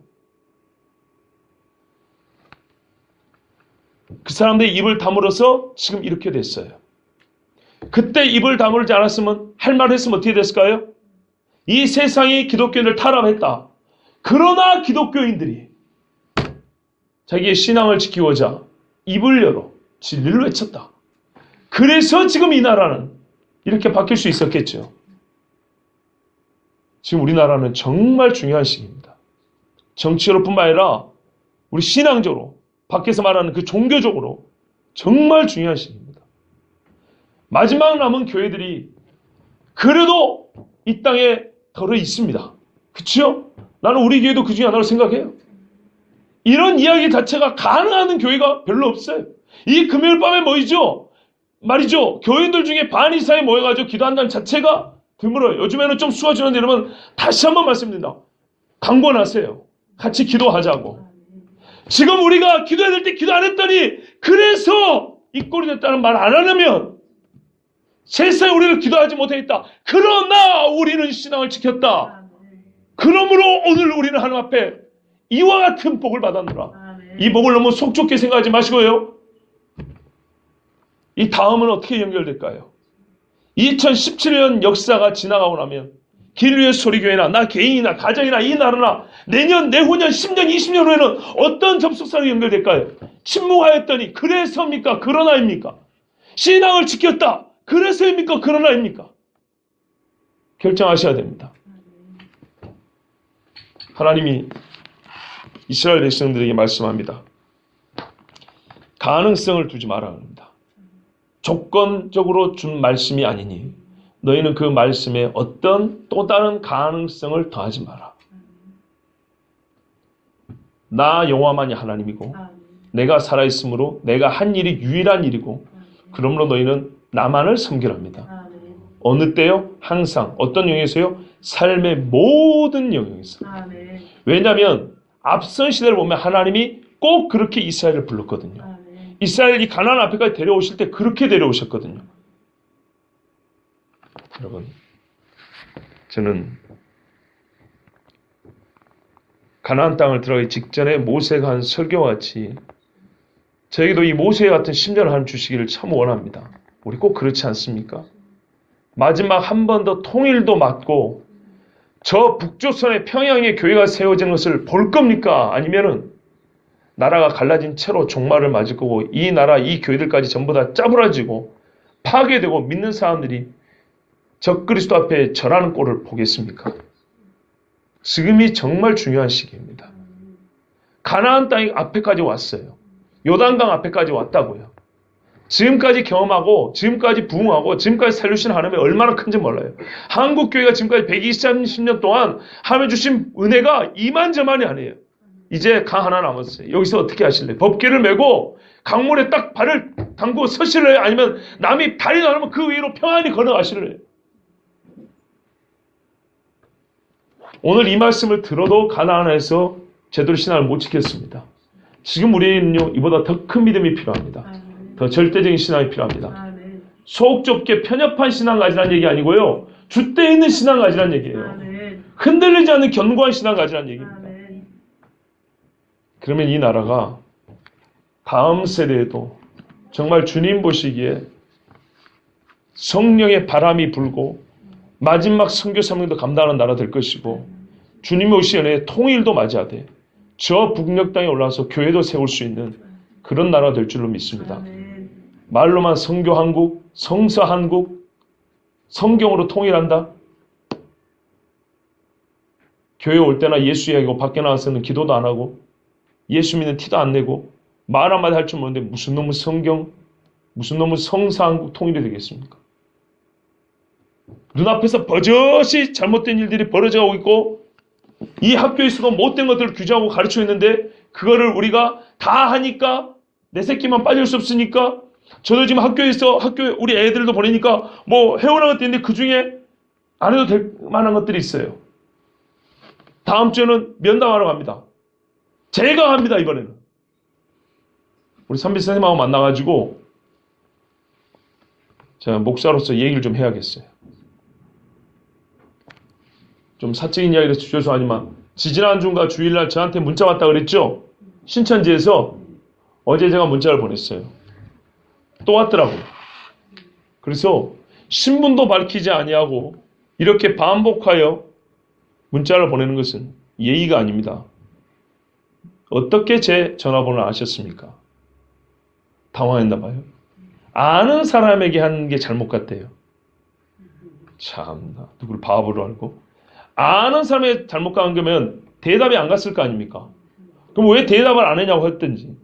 그 사람들이 입을 다물어서 지금 이렇게 됐어요. 그때 입을 다물지 않았으면 할 말을 했으면 어떻게 됐을까요? 이 세상이 기독교인을 탄압했다. 그러나 기독교인들이 자기의 신앙을 지키고자 입을 열어 진리를 외쳤다. 그래서 지금 이 나라는 이렇게 바뀔 수 있었겠죠. 지금 우리나라는 정말 중요한 시기입니다. 정치적으로뿐만 아니라 우리 신앙적으로, 밖에서 말하는 그 종교적으로 정말 중요한 시기입니다. 마지막 남은 교회들이 그래도 이 땅에 덜어 있습니다. 그렇죠? 나는 우리 교회도 그 중에 하나로 생각해요. 이런 이야기 자체가 가능한 교회가 별로 없어요. 이 금요일 밤에 모이죠? 말이죠. 교인들 중에 반 이상이 모여가지고 기도한다는 자체가 드물어요. 요즘에는 좀 수가 줄었는데 여러분 다시 한번 말씀드립니다. 강권하세요. 같이 기도하자고. 지금 우리가 기도해야 될 때 기도 안 했더니 그래서 이 꼴이 됐다는 말 안 하려면 세상에 우리를 기도하지 못했다. 그러나 우리는 신앙을 지켰다. 그러므로 오늘 우리는 하나님 앞에 이와 같은 복을 받았노라. 이 복을 너무 속 좁게 생각하지 마시고요. 이 다음은 어떻게 연결될까요? 2017년 역사가 지나가고 나면 길류의 소리교회나 나 개인이나 가정이나 이 나라나 내년, 내후년, 10년, 20년 후에는 어떤 접속사로 연결될까요? 침묵하였더니 그래서입니까? 그러나입니까? 신앙을 지켰다. 그래서입니까? 그러나입니까? 결정하셔야 됩니다. 하나님이 이스라엘 백성들에게 말씀합니다. 가능성을 두지 마라 합니다. 조건적으로 준 말씀이 아니니 너희는 그 말씀에 어떤 또 다른 가능성을 더하지 마라. 나 여호와만이 하나님이고 내가 살아있으므로 내가 한 일이 유일한 일이고 그러므로 너희는 나만을 섬기랍니다. 어느 때요? 항상. 어떤 영역에서요? 삶의 모든 영역에서. 왜냐하면 앞선 시대를 보면 하나님이 꼭 그렇게 이스라엘을 불렀거든요. 이스라엘이 가나안 앞에까지 데려오실 때 그렇게 데려오셨거든요. 여러분, 저는 가나안 땅을 들어가기 직전에 모세가 한 설교와 같이 저에게도 이 모세 같은 심정을 하나님 주시기를 참 원합니다. 우리 꼭 그렇지 않습니까? 마지막 한 번 더 통일도 맞고 저 북조선의 평양에 교회가 세워지는 것을 볼 겁니까? 아니면은 나라가 갈라진 채로 종말을 맞을 거고 이 나라, 이 교회들까지 전부 다 짜부라지고 파괴되고 믿는 사람들이 적그리스도 앞에 절하는 꼴을 보겠습니까? 지금이 정말 중요한 시기입니다. 가나안 땅 앞에까지 왔어요. 요단강 앞에까지 왔다고요. 지금까지 경험하고 지금까지 부흥하고 지금까지 살려주신 하나님이 얼마나 큰지 몰라요. 한국교회가 지금까지 120년 동안 하나님 주신 은혜가 이만저만이 아니에요. 이제 강 하나 남았어요. 여기서 어떻게 하실래요? 법궤를 메고 강물에 딱 발을 담고 서실래요? 아니면 남이 발이 나오면 그 위로 평안히 걸어가실래요? 오늘 이 말씀을 들어도 가나안에서 제대로 신앙을 못 지켰습니다. 지금 우리는요, 이보다 더 큰 믿음이 필요합니다. 더 절대적인 신앙이 필요합니다. 속 좁게 편협한 신앙 가지라는 얘기 아니고요. 줏대 있는 신앙 가지라는 얘기예요. 흔들리지 않는 견고한 신앙 가지라는 얘기입니다. 그러면 이 나라가 다음 세대에도 정말 주님 보시기에 성령의 바람이 불고 마지막 선교 사명도 감당하는 나라 될 것이고 주님 오시기에 통일도 맞이하되 저 북녘 땅에 올라와서 교회도 세울 수 있는 그런 나라가 될 줄로 믿습니다. 말로만 선교 한국, 성서 한국, 성경으로 통일한다? 교회 올 때나 예수 이야기하고 밖에 나와서는 기도도 안 하고 예수 믿는 티도 안 내고 말 한마디 할 줄 모르는데 무슨 놈의 성경, 무슨 놈의 성서 한국 통일이 되겠습니까? 눈앞에서 버젓이 잘못된 일들이 벌어져가고 있고 이 학교에서도 못된 것들을 규정하고 가르치고 있는데 그거를 우리가 다 하니까 내 새끼만 빠질 수 없으니까 저도 지금 학교에서 우리 애들도 보내니까 뭐 해오는 것도 있는데 그 중에 안 해도 될 만한 것들이 있어요. 다음 주에는 면담하러 갑니다. 제가 합니다, 이번에는. 우리 선비 선생님하고 만나가지고 제가 목사로서 얘기를 좀 해야겠어요. 좀 사적인 이야기를 죄송하지만 지지난주인가 주일날 저한테 문자 왔다 그랬죠? 신천지에서 어제 제가 문자를 보냈어요. 또 왔더라고요. 그래서 신분도 밝히지 아니하고 이렇게 반복하여 문자를 보내는 것은 예의가 아닙니다. 어떻게 제 전화번호를 아셨습니까? 당황했나 봐요. 아는 사람에게 하는 게 잘못 같대요. 참나, 누구를 바보로 알고. 아는 사람에게 잘못 간 거면 대답이 안 갔을 거 아닙니까? 그럼 왜 대답을 안 했냐고 했든지.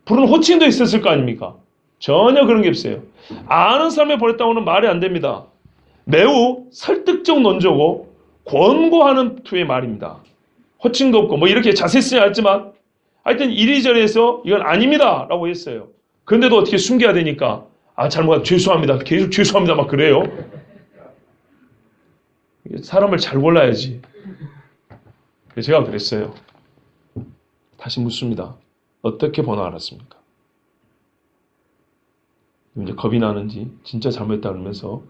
부른 호칭도 있었을 거 아닙니까? 전혀 그런 게 없어요. 아는 사람에 보냈다고는 말이 안 됩니다. 매우 설득적 논조고 권고하는 투의 말입니다. 호칭도 없고 뭐 이렇게 자세히 쓰지 않았지만 하여튼 이리저리 해서 이건 아닙니다 라고 했어요. 그런데도 어떻게 숨겨야 되니까 잘못 죄송합니다. 계속 죄송합니다 막 그래요. 사람을 잘 골라야지. 제가 그랬어요. 다시 묻습니다. 어떻게 번호 알았습니까? 이제 겁이 나는지 진짜 잘못했다 그러면서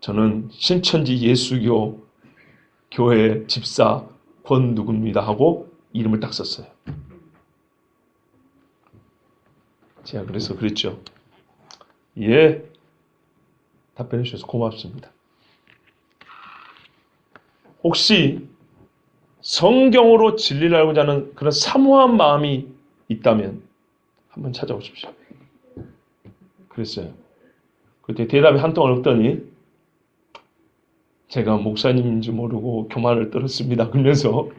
저는 신천지 예수교 교회 집사 권누구입니다 하고 이름을 딱 썼어요. 제가 그래서 그랬죠. 예, 답변해 주셔서 고맙습니다. 혹시 성경으로 진리를 알고자 하는 그런 사모한 마음이 있다면 한번 찾아오십시오. 그랬어요. 그때 대답이 한동안 없더니 제가 목사님인지 모르고 교만을 떨었습니다. 그러면서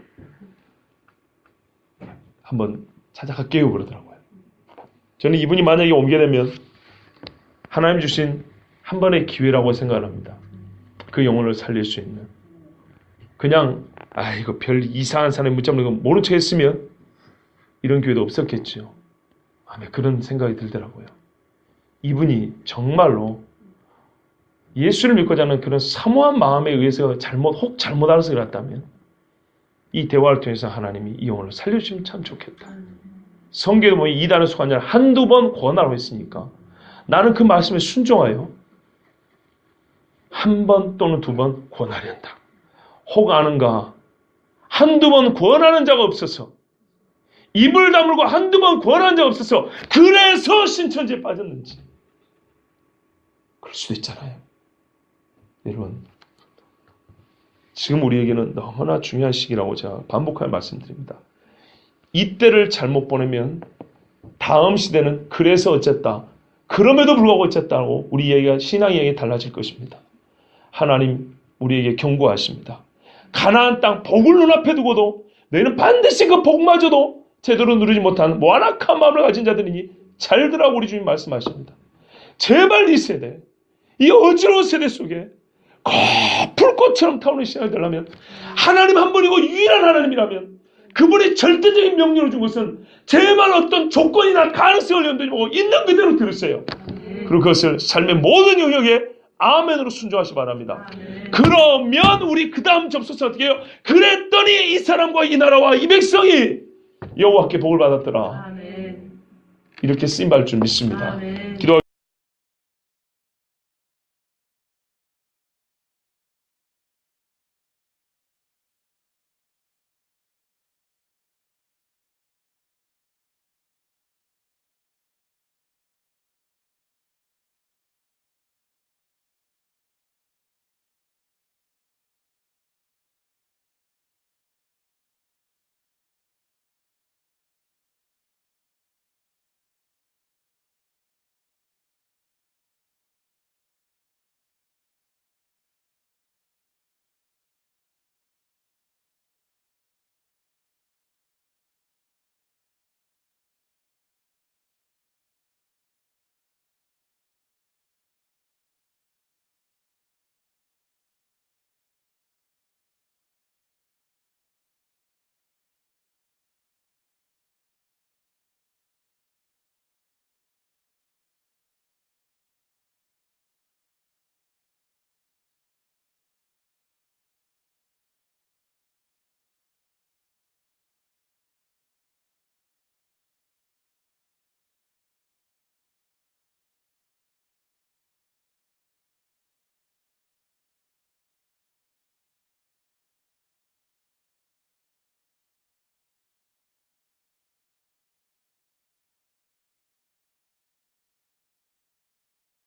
한번 찾아갈게요 그러더라고요. 저는 이분이 만약에 오게 되면 하나님 주신 한 번의 기회라고 생각을 합니다. 그 영혼을 살릴 수 있는. 그냥 이거 별 이상한 사람이 붙잡는 거 모른 척 했으면 이런 기회도 없었겠죠. 그런 생각이 들더라고요. 이분이 정말로 예수를 믿고자 하는 그런 사모한 마음에 의해서 혹 잘못 알아서 그랬다면 이 대화를 통해서 하나님이 이 영혼을 살려주시면 참 좋겠다. 성경에 보면 이단을 속한 자를 한두 번 권하라고 했으니까 나는 그 말씀에 순종하여 한 번 또는 두 번 권하려 한다. 혹 아는가? 한두 번 권하는 자가 없어서 입을 다물고 한두 번 권하는 자가 없어서 그래서 신천지에 빠졌는지 그럴 수도 있잖아요. 여러분 지금 우리에게는 너무나 중요한 시기라고 제가 반복하여 말씀드립니다. 이때를 잘못 보내면 다음 시대는 그래서 어쨌다. 그럼에도 불구하고 어쨌다고 우리 이야기가 신앙 이야기가 달라질 것입니다. 하나님 우리에게 경고하십니다. 가나안 땅 복을 눈앞에 두고도 너희는 반드시 그 복마저도 제대로 누리지 못한 완악한 마음을 가진 자들이니 잘 들으라고 우리 주님 말씀하십니다. 제발 이 세대, 이 어지러운 세대 속에 불꽃처럼 타오르는 신앙이 되려면 하나님 한 분이고 유일한 하나님이라면 그분이 절대적인 명령을 준 것은 제발 어떤 조건이나 가능성을 염두에 두고 있는 그대로 들으세요. 그리고 그것을 삶의 모든 영역에 아멘으로 순종하시 바랍니다. 그러면 우리 그 다음 접속사 어떻게 해요? 그랬더니 이 사람과 이 나라와 이 백성이 여호와께 복을 받았더라. 이렇게 쓰임 받을 줄 믿습니다. 기도